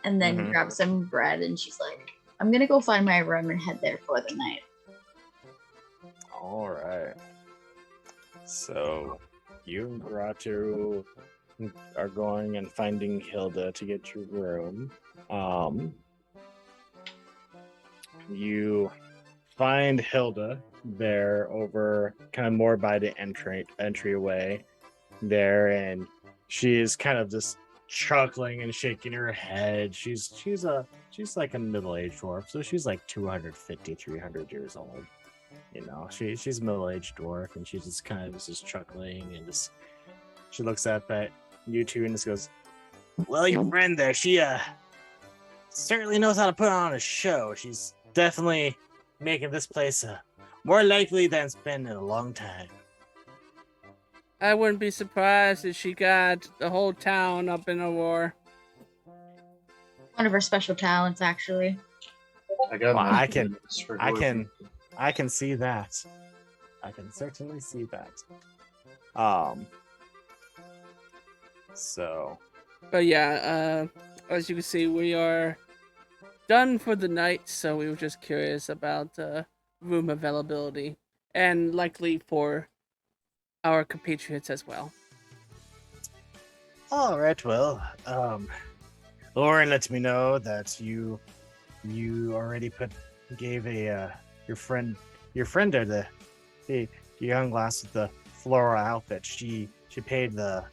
And then grab some bread, and she's like, I'm gonna go find my room and head there for the night. All right. So, you and Gratu are going and finding Hilda to get your room. You find Hilda there over kind of more by the entryway there, and she is kind of just chuckling and shaking her head. She's like a middle-aged dwarf, so she's like 250, 300 years old. You know, she's a middle-aged dwarf, and she's just kind of just chuckling and just she looks up at you two and just goes, "Well, your friend there, she certainly knows how to put on a show. She's definitely making this place more likely than it's been in a long time." I wouldn't be surprised if she got the whole town up in a roar. One of her special talents, actually. Well, I can see that. I can certainly see that. So. But yeah, as you can see, we are done for the night, so we were just curious about room availability, and likely for our compatriots as well. All right, well, Lauren let me know that you already gave your friend there, the young lass with the floral outfit. She gave a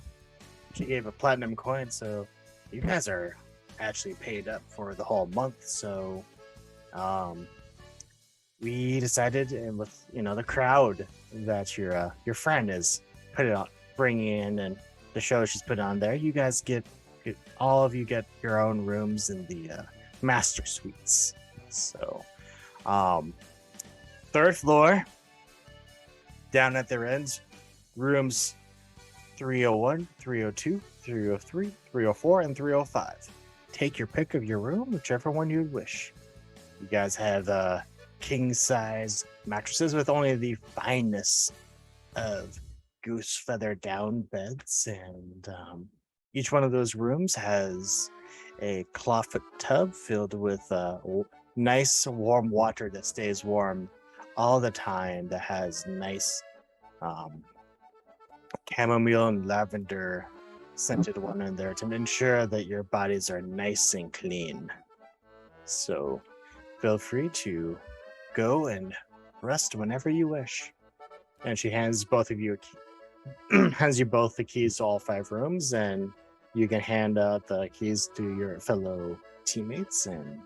platinum coin, so you guys are actually paid up for the whole month. So we decided, and with the crowd that your friend is bringing in, and the show she's put on there, you guys all of you get your own rooms in the master suites. So third floor, down at their ends, rooms 301, 302, 303, 304, and 305. Take your pick of your room, whichever one you wish. You guys have king size mattresses with only the finest of goose feather down beds, and each one of those rooms has a clawfoot tub filled with nice warm water that stays warm all the time, that has nice chamomile and lavender scented one in there to ensure that your bodies are nice and clean. So feel free to go and rest whenever you wish. And she hands both of you hands you both the keys to all 5 rooms, and you can hand out the keys to your fellow teammates. And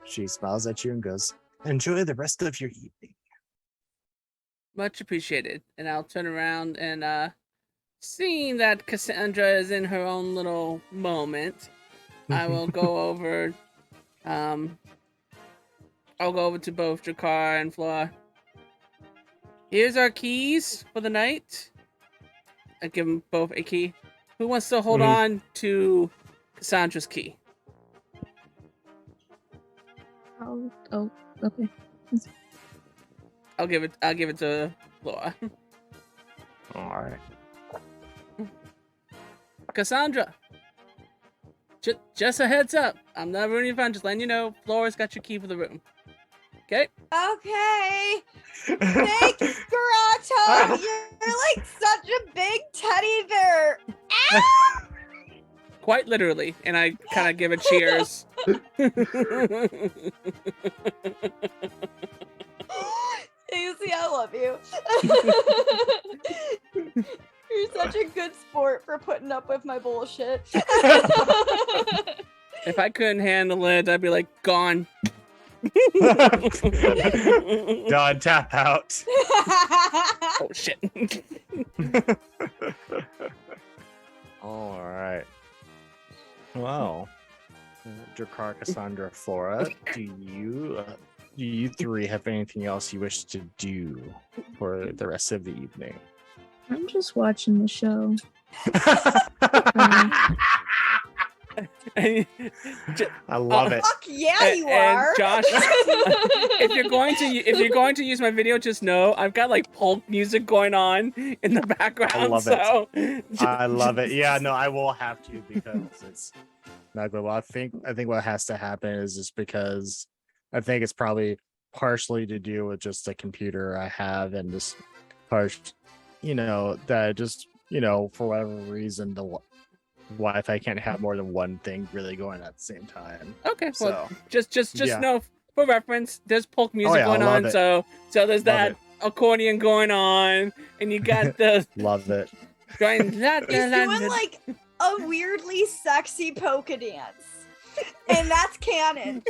she smiles at you and goes, "Enjoy the rest of your evening." Much appreciated. And I'll turn around and seeing that Cassandra is in her own little moment, I will go over. I'll go over to both Jakar and Flora. Here's our keys for the night. I give them both a key. Who wants to hold on to Cassandra's key? Oh, okay. I'll give it to Flora. All right. Cassandra, just a heads up. I'm not ruining your fun. Just letting you know, Flora's got your key for the room. Okay? Okay. Thanks, Grotto. You're like such a big teddy bear. Ow! Quite literally. And I kind of give a cheers. Daisy, I love you. You're such a good sport for putting up with my bullshit. If I couldn't handle it, I'd be like, gone. Done. Tap out. Oh shit. All right. Well, Dracar, Cassandra, Flora, do you three have anything else you wish to do for the rest of the evening? I'm just watching the show. I love it. Fuck yeah, you And are. Josh, if you're going to use my video, just know I've got like Polk music going on in the background. I love so I love it. Yeah, no, I will have to because it's not good. Well, I think what has to happen is just because I think it's probably partially to do with just the computer I have and just part, that just for whatever reason the Wi-Fi can't have more than one thing really going at the same time. Okay, well, So, just yeah. know for reference, there's Polk music yeah, going I love on, it. so there's that it. accordion going on, and you got the Love it. going. He's doing like a weirdly sexy polka dance, and that's canon.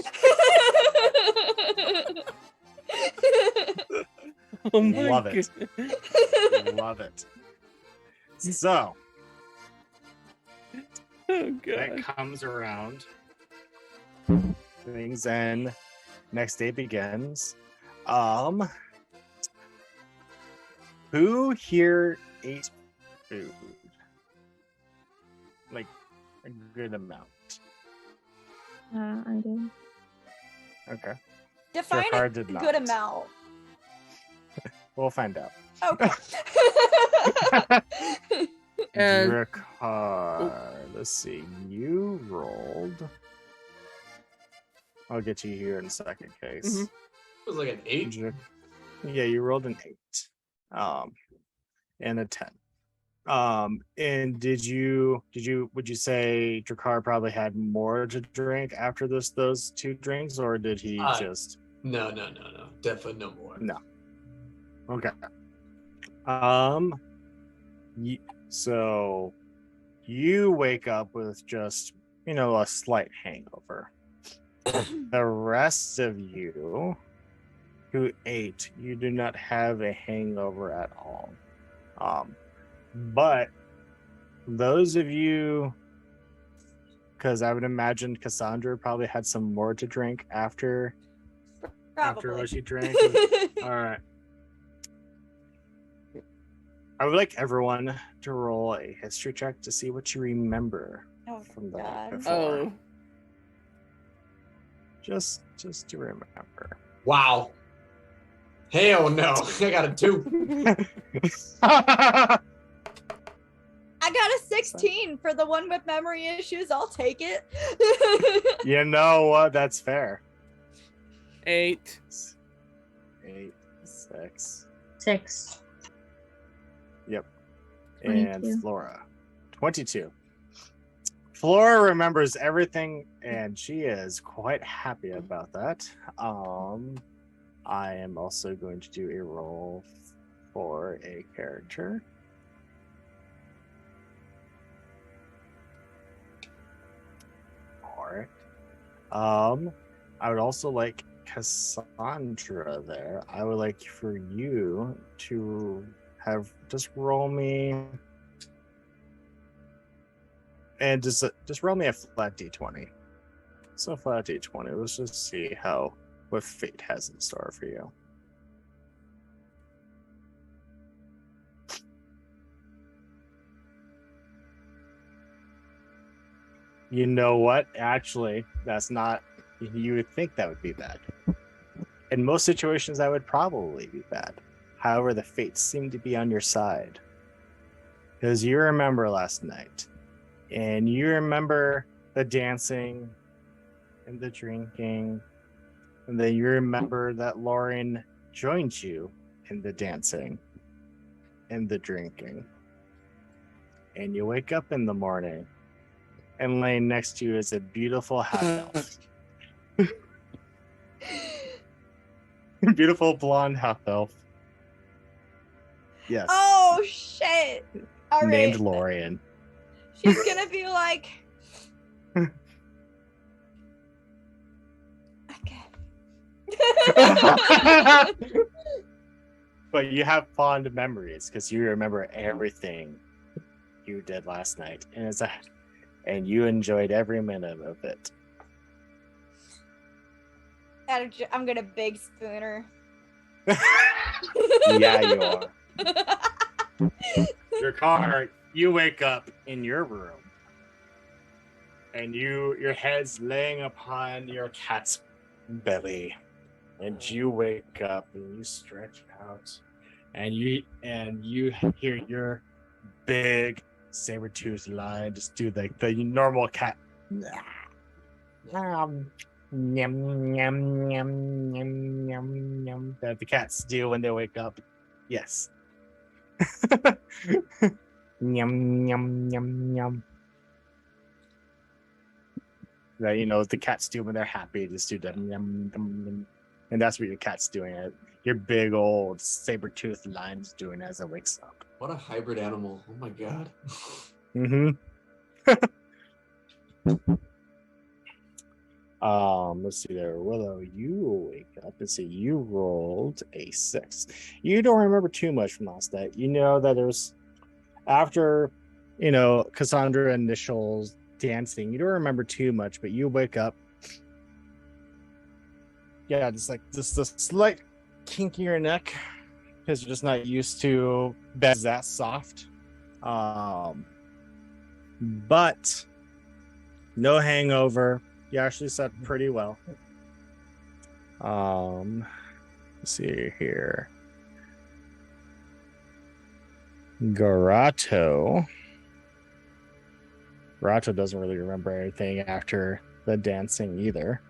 Oh my Love it. God. Love it. So Oh that god. comes around. Things end. Next day begins. Who here ate food? Like a good amount. I did. Okay. Define Dracar a did good not. amount. We'll find out. Okay. Dracar. Let's see. You rolled. I'll get you here in a second, case. Mhm. It was like an 8. Yeah, you rolled an 8. And a 10. And would you say Dracar probably had more to drink after those 2 drinks, or did he just No. Definitely no more. No. Okay. So you wake up with just, a slight hangover. The rest of you who ate, you do not have a hangover at all. But those of you, because I would imagine Cassandra probably had some more to drink after what she drank. All right. I would like everyone to roll a history check to see what you remember from the night before. Oh. Just to remember. Wow. Hell no. I got a 2. I got a 16 for the one with memory issues. I'll take it. You know what? That's fair. 8. 8, 6. 6. Yep. 22. And Flora. 22. Flora remembers everything, and she is quite happy about that. I am also going to do a roll for a character. Alright. I would also like Cassandra there. I would like for you to just roll me, and just roll me a flat d20. So flat d20. Let's just see what fate has in store for you. You know what? Actually, that's not. You would think that would be bad. In most situations, that would probably be bad. However, the fates seem to be on your side. Because you remember last night, and you remember the dancing and the drinking, and then you remember that Lauren joined you in the dancing and the drinking. And you wake up in the morning, and laying next to you is a beautiful half elf. Beautiful blonde half elf. Yes. Oh shit! All right. Named Lorian. She's gonna be like, okay, But you have fond memories because you remember everything you did last night, and you enjoyed every minute of it. I'm gonna big spooner. Yeah, you are. Your car. You wake up in your room, and your head's laying upon your cat's belly, and you wake up and you stretch out, and you hear your big saber-toothed lion just do like the normal cat. Yum, yum, yum, yum, yum, yum, that the cats do when they wake up. Yes. Yum, yum, yum, yum. That the cats do when they're happy, just do them yum, yum, yum. And that's what your cat's doing. Your big old saber-toothed lion's doing as it wakes up. What a hybrid animal. Oh my god. Mm-hmm. Let's see there. Willow, you wake up. Let's see, you rolled a 6. You don't remember too much from last night. You know that there's after Cassandra initials dancing, you don't remember too much, but you wake up. Yeah, just a slight kink in your neck because you're just not used to beds that soft. But no hangover. You actually slept pretty well. Let's see here. Garato doesn't really remember anything after the dancing either.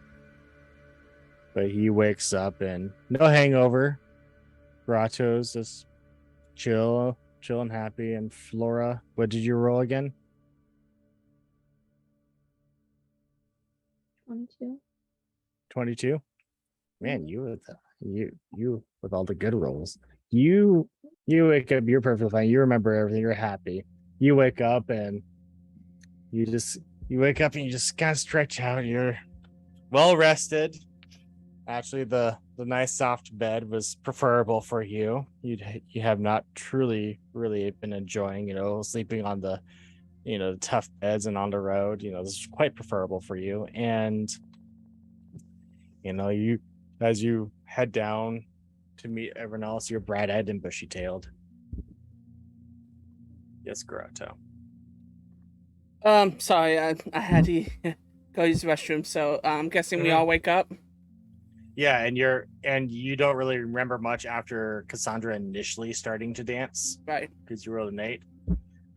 But he wakes up and no hangover. Garato's just chill and happy. And Flora, what did you roll again? 22. 22. Man, you with all the good rolls. You wake up, you're perfectly fine. You remember everything, you're happy. You wake up and you just kind of stretch out. You're well rested. Actually, the nice soft bed was preferable for you. You have not truly really been enjoying, sleeping on the tough beds and on the road. This is quite preferable for you. And you as you head down to meet everyone else, you're bright-eyed and bushy-tailed. Yes, Garato. Sorry, I had to go use the restroom, so I'm guessing we all wake up. Yeah, and you don't really remember much after Cassandra initially starting to dance, right? Because you rolled an 8.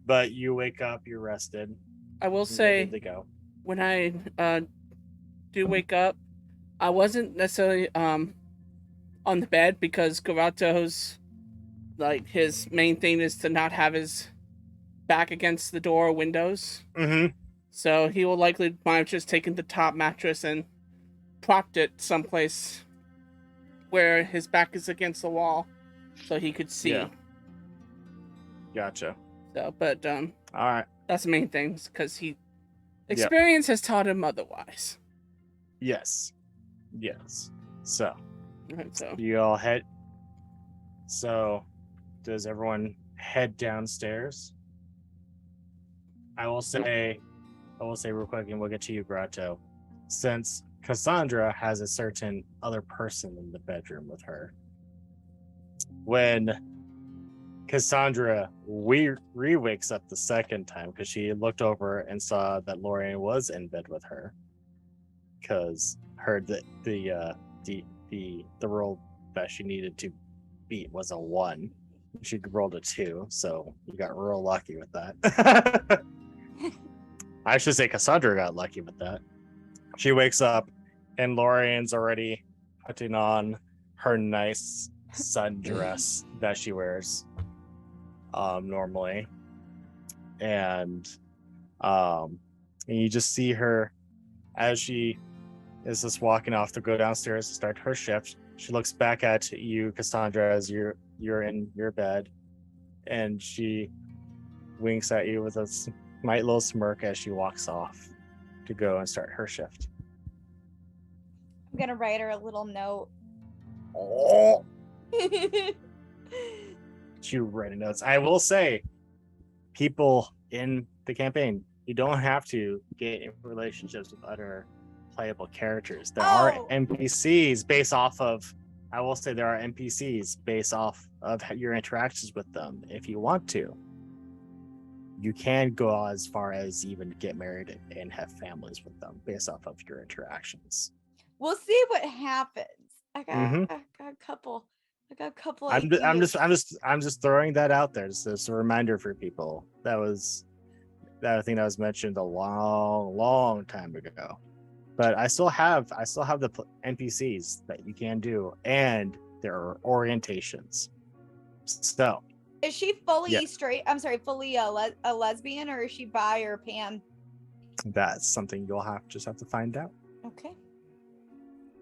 But you wake up, you're rested. I will say, ready to go. When I do wake up, I wasn't necessarily on the bed because Garato's his main thing is to not have his back against the door or windows. Mm-hmm. So he will likely might have just taken the top mattress and propped it someplace where his back is against the wall so he could see. Yeah. Gotcha. So, but all right. That's the main thing because experience has taught him otherwise. Yes. So, so you all head. So, does everyone head downstairs? I will say real quick, and we'll get to you, Grotto. Since Cassandra has a certain other person in the bedroom with her, when Cassandra wakes up the second time because she looked over and saw that Lorian was in bed with her, because heard that the roll that she needed to beat was a 1. She rolled a 2, so you got real lucky with that. I should say Cassandra got lucky with that. She wakes up and Lorian's already putting on her nice sundress that she wears normally, and you just see her as she is just walking off to go downstairs to start her shift. She looks back at you, Cassandra, as you're in your bed, and she winks at you with a slight little smirk as she walks off to go and start her shift. I'm gonna write her a little note Oh, you writing notes. I will say, people in the campaign, you don't have to get in relationships with other playable characters. There are Oh. NPCs based off of. I will say there are NPCs based off of your interactions with them. If you want to, you can go as far as even get married and have families with them based off of your interactions. We'll see what happens. I got Mhm. a couple. I got a couple I'm just throwing that out there. Just as a reminder for people. I think that was mentioned a long time ago. But I still have the NPCs that you can do, and there are orientations. So Is she fully Yeah. straight? I'm sorry, fully a lesbian, or is she bi or pan? that's something you'll just have to find out. Okay.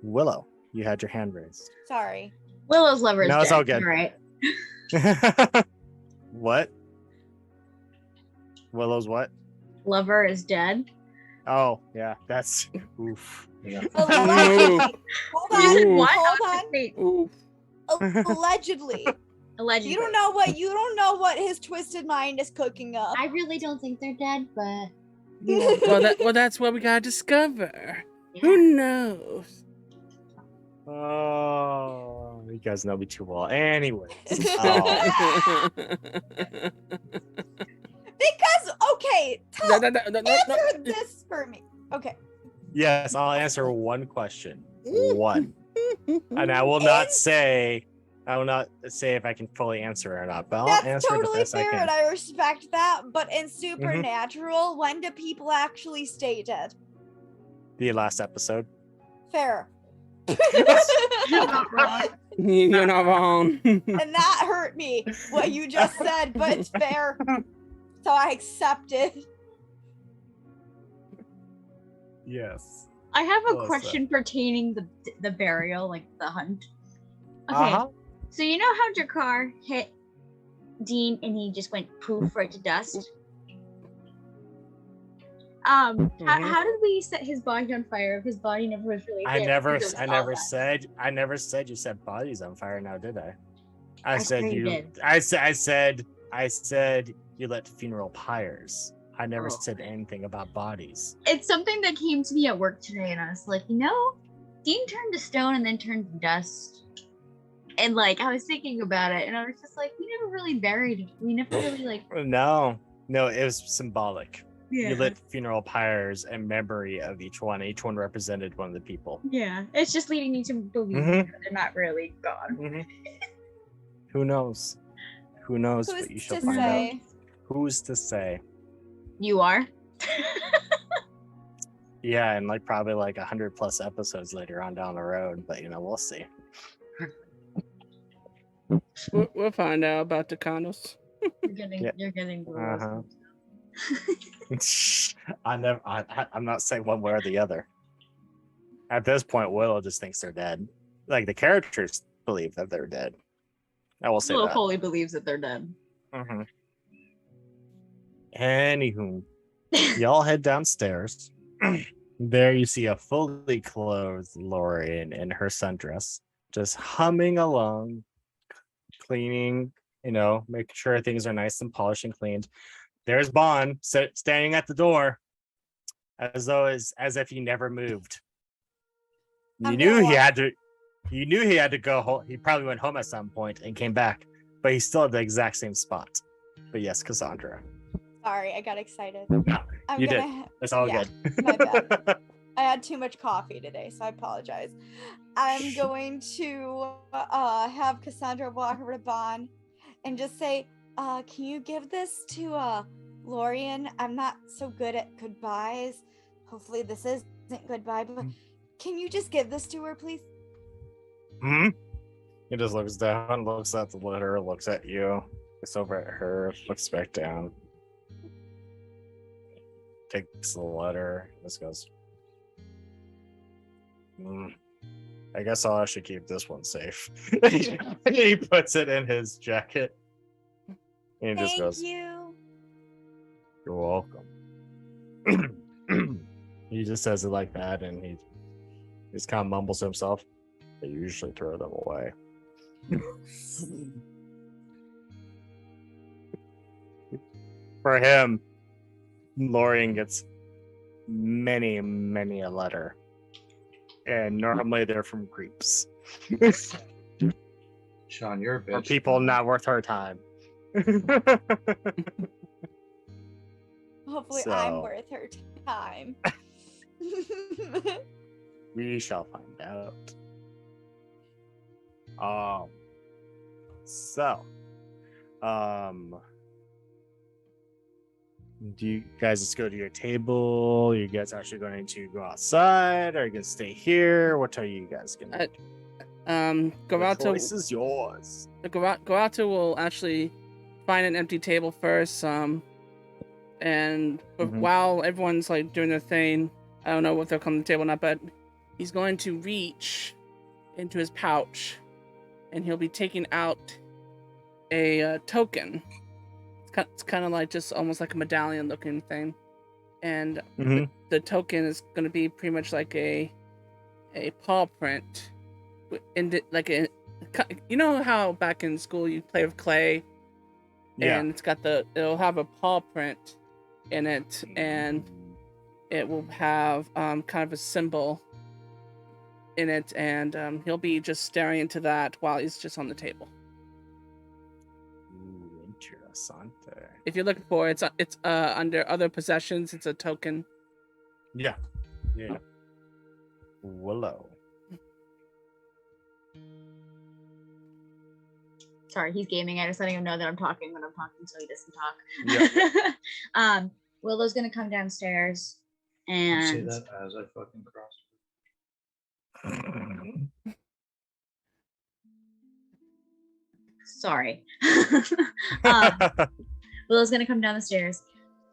Willow, you had your hand raised. Sorry. Willow's lover is No, dead. it's all good. All right. What? Willow's what? Lover is dead. Oh, yeah, that's oof. Yeah. Allegedly. Hold on. Ooh. Hold on. Wait, Ooh. Allegedly. allegedly. You don't know what his twisted mind is cooking up. I really don't think they're dead, but Well, that's what we gotta discover. Who knows? Oh, you guys know me too well. Anyways, Because okay, answer this for me. Okay. yes, I'll answer one question. One, and I will not say if I can fully answer it or not, but I'll That's answer the totally best I fair, can. and I respect that. But in Supernatural, when do people actually stay dead? The last episode. Fair. you're not wrong. You're not wrong. And that hurt me, what you just said, but it's fair. So I accept it. Yes. I have a Well question pertaining the burial, like the hunt. Okay, Uh-huh. so you know how Jakar hit Dean and he just went poof right to dust? How did we set his body on fire if his body never was really I there? never Because it was said you set bodies on fire now, did I? I said sure you you did. I said you lit funeral pyres. I never Oh. said anything about bodies. It's something that came to me at work today, and I was like, Dean turned to stone and then turned to dust. And like I was thinking about it, and I was just like, we never really buried. We never really like. No, it was symbolic. Yeah. You lit funeral pyres in memory of each one. Each one represented one of the people. Yeah, it's just leading me to believe Mhm. that they're not really gone. Mhm. Who knows? Who knows? Who's But you shall to find say? out. Who's to say? You are. Yeah, and like probably like 100+ episodes later on down the road. But we'll see. We'll find out about the condos. You're getting gross. I'm not saying one way or the other. At this point, Willow just thinks they're dead. Like the characters believe that they're dead. I will say Willow that. fully believes that they're dead. Anywho, y'all head downstairs. There you see a fully clothed Lorian in her sundress, just humming along, cleaning, making sure things are nice and polished and cleaned. There's Bond standing at the door, as if he never moved. You knew he had to go home. He probably went home at some point and came back, but he's still at the exact same spot. But yes, Cassandra. Sorry, I got excited. You did. It's all good. My bad. I had too much coffee today, so I apologize. I'm going to have Cassandra walk over to Bond and just say, can you give this to Lorian? I'm not so good at goodbyes. Hopefully this isn't goodbye, but can you just give this to her, please? He just looks down, looks at the letter, looks at you, looks over at her, looks back down. Takes the letter, just goes, I guess I'll actually keep this one safe. He puts it in his jacket. And he just goes, you. You're welcome. He just says it like that, and he just kind of mumbles to himself. They usually throw them away. For him, Lorian gets many, many a letter. And normally they're from creeps. Sean, you're a bitch. Or people not worth her time. Hopefully, So- I'm worth her time. We shall find out. So, do you guys just go to your table? Are you guys actually going to go outside? Are you gonna stay here? What are you guys gonna do? The Garato choice is yours. Garato will actually find an empty table first. But while everyone's like doing their thing, I don't know if they'll come to the table or not, but he's going to reach into his pouch, and he'll be taking out a token. It's kind of like just almost like a medallion looking thing, and the token is going to be pretty much like a paw print, you know how back in school you play with clay, and it'll have a paw print in it, and it will have kind of a symbol in it, and he'll be just staring into that while he's just on the table. Ooh, interessante. If you're looking for it, it's under other possessions. It's a token. Yeah. Willow. Sorry, he's gaming. I just letting him know that I'm talking when I'm talking, so he doesn't talk. Yeah. Willow's gonna come downstairs, You say and that as I fucking cross. sorry. Willow's gonna come down the stairs,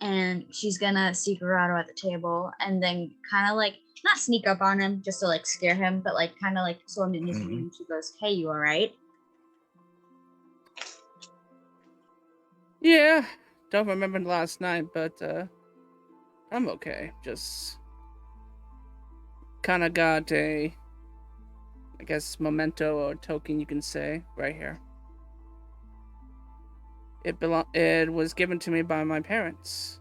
and she's gonna see Gerardo at the table, and then kind of like not sneak up on him just to like scare him, but like kind of like so him in his room. She goes, "Hey, you all right?" Yeah, don't remember last night, but I'm okay. Just kind of got a, I guess, memento or token, you can say, right here. It was given to me by my parents,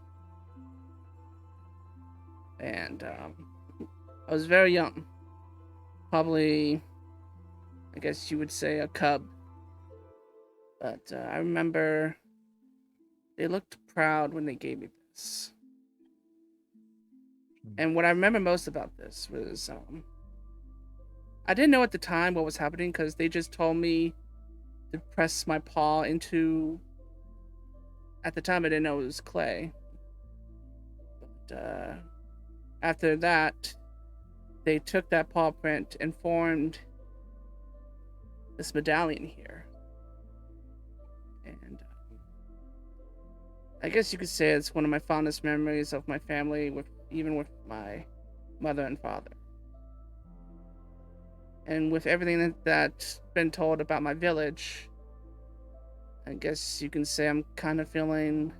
and I was very young, probably, I guess you would say, a cub. But I remember they looked proud when they gave me this. And what I remember most about this was I didn't know at the time what was happening, because they just told me to press my paw into. At the time, I didn't know it was clay. But after that, they took that paw print and formed this medallion here. And I guess you could say it's one of my fondest memories of my family, even with my mother and father. And with everything that's been told about my village, I guess you can say I'm kind of feeling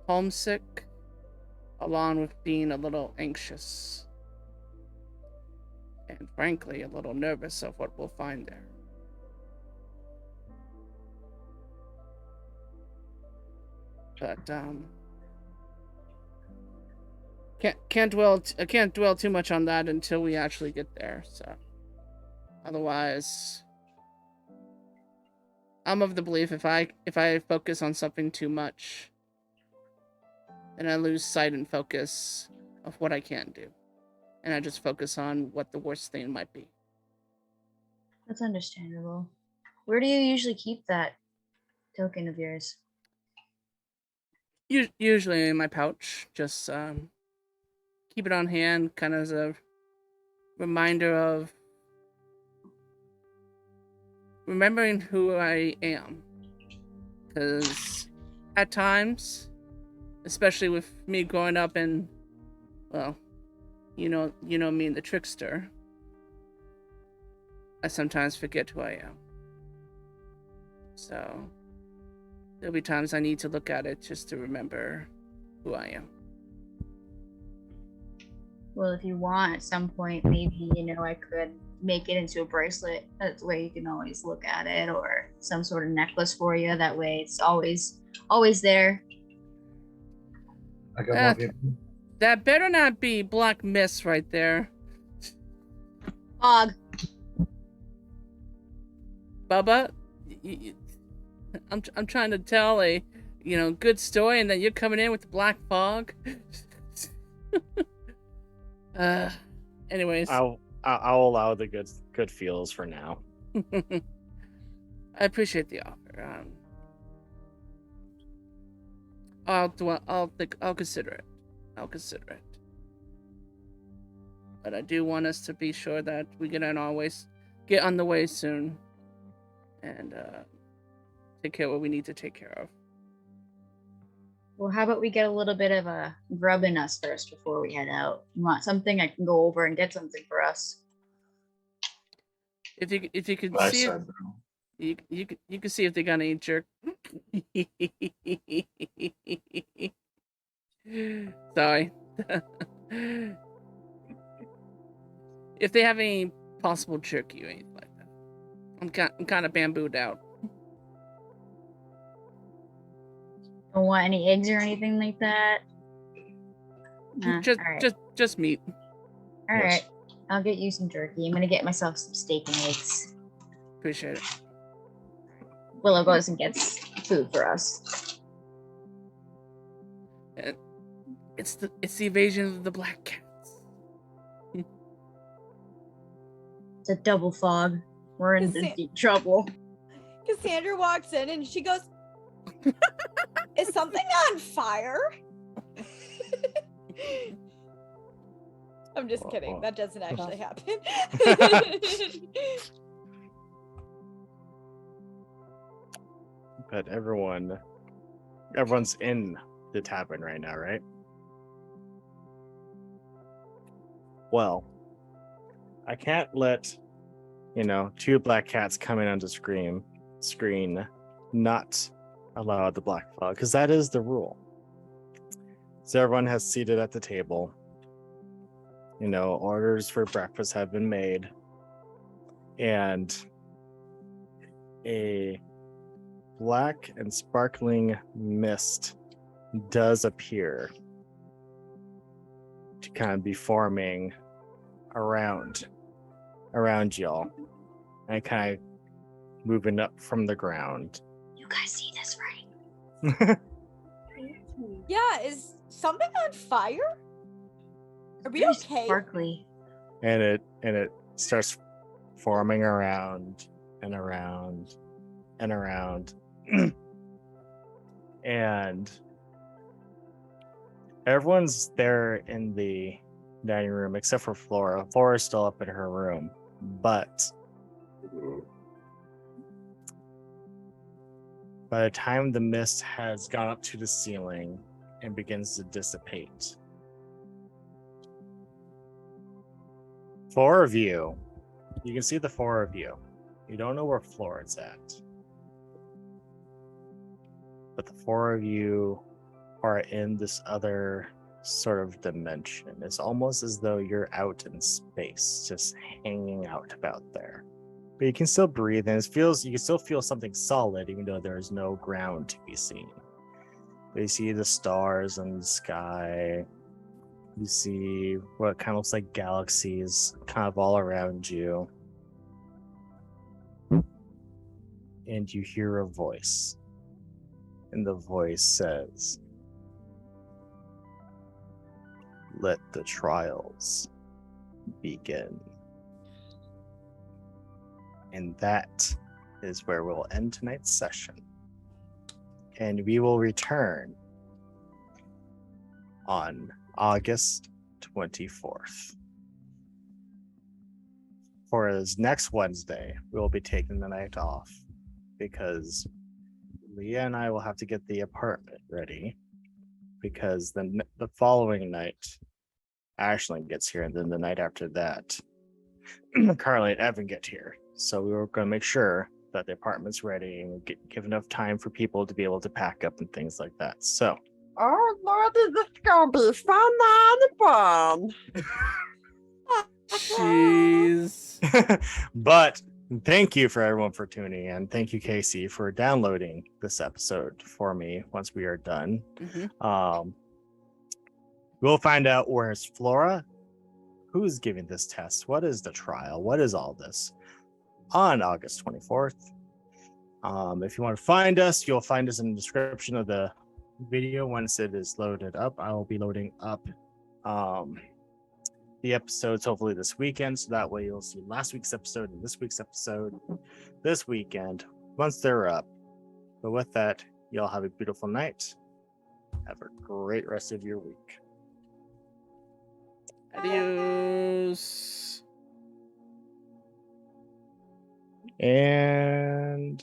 homesick, along with being a little anxious. And frankly, a little nervous of what we'll find there. But can't dwell too much on that until we actually get there. So otherwise, I'm of the belief if I focus on something too much, then I lose sight and focus of what I can do, and I just focus on what the worst thing might be. That's understandable. Where do you usually keep that token of yours? Usually in my pouch, just keep it on hand, kind of as a reminder of remembering who I am. Because at times, especially with me growing up in, well, you know me and the trickster, I sometimes forget who I am. So there'll be times I need to look at it just to remember who I am. Well, if you want, at some point, maybe I could make it into a bracelet. That way you can always look at it, or some sort of necklace for you. That way it's always there. I got more people. That better not be black mist right there. Fog. Bubba, I'm trying to tell a good story, and then you're coming in with the black fog. Anyways, I'll allow the good feels for now. I appreciate the offer. I'll consider it. I'll consider it. But I do want us to be sure that we get on the way soon, and take care of what we need to take care of. Well, how about we get a little bit of a grub in us first before we head out? You want something? I can go over and get something for us. If you could I see said, it, you can see if they got any jerk. Sorry. If they have any possible jerky or anything like that, I'm kind of bambooed out. Don't want any eggs or anything like that. Nah, Just all right. just meat. All Yes. right. I'll get you some jerky. I'm gonna get myself some steak and eggs. Appreciate it. Willow goes and gets food for us. It's the invasion of the black cats. It's a double fog. We're in Is it- deep trouble. Cassandra walks in and she goes, "Is something on fire?" I'm just kidding. That doesn't actually happen. But everyone's in the tavern right now, right? Well, I can't let two black cats come in on the screen not allow the black fog, because that is the rule. So everyone has seated at the table. Orders for breakfast have been made, and a black and sparkling mist does appear to kind of be forming around y'all, and kind of moving up from the ground. You guys see this, right? Yeah, is something on fire? Are we Very okay? Sparkly. and it starts forming around and around and around. And everyone's there in the dining room except for Flora. Flora's still up in her room, but by the time the mist has gone up to the ceiling and begins to dissipate, four of you can see the four of you. You don't know where Flora's at, but the four of you are in this other sort of dimension. It's almost as though you're out in space, just hanging out about there. But you can still breathe, and you can still feel something solid, even though there is no ground to be seen. But you see the stars in the sky. You see what kind of looks like galaxies kind of all around you. And you hear a voice. And the voice says, "Let the trials begin." And that is where we'll end tonight's session. And we will return on August 24th. For as next Wednesday, we'll be taking the night off because Leah and I will have to get the apartment ready, because the following night Ashlyn gets here, and then the night after that Carly and Evan get here. So we were going to make sure that the apartment's ready and give enough time for people to be able to pack up and things like that. So Oh Lord, this is gonna be fun and fun. Jeez. But thank you for everyone for tuning in. Thank you, Casey, for downloading this episode for me once we are done. We'll find out where's Flora, who's giving this test, what is the trial, what is all this on August 24th. If you want to find us, you'll find us in the description of the video once it is loaded up. I will be loading up the episodes hopefully this weekend, so that way you'll see last week's episode and this week's episode this weekend once they're up. But with that, y'all have a beautiful night. Have a great rest of your week. Adios. And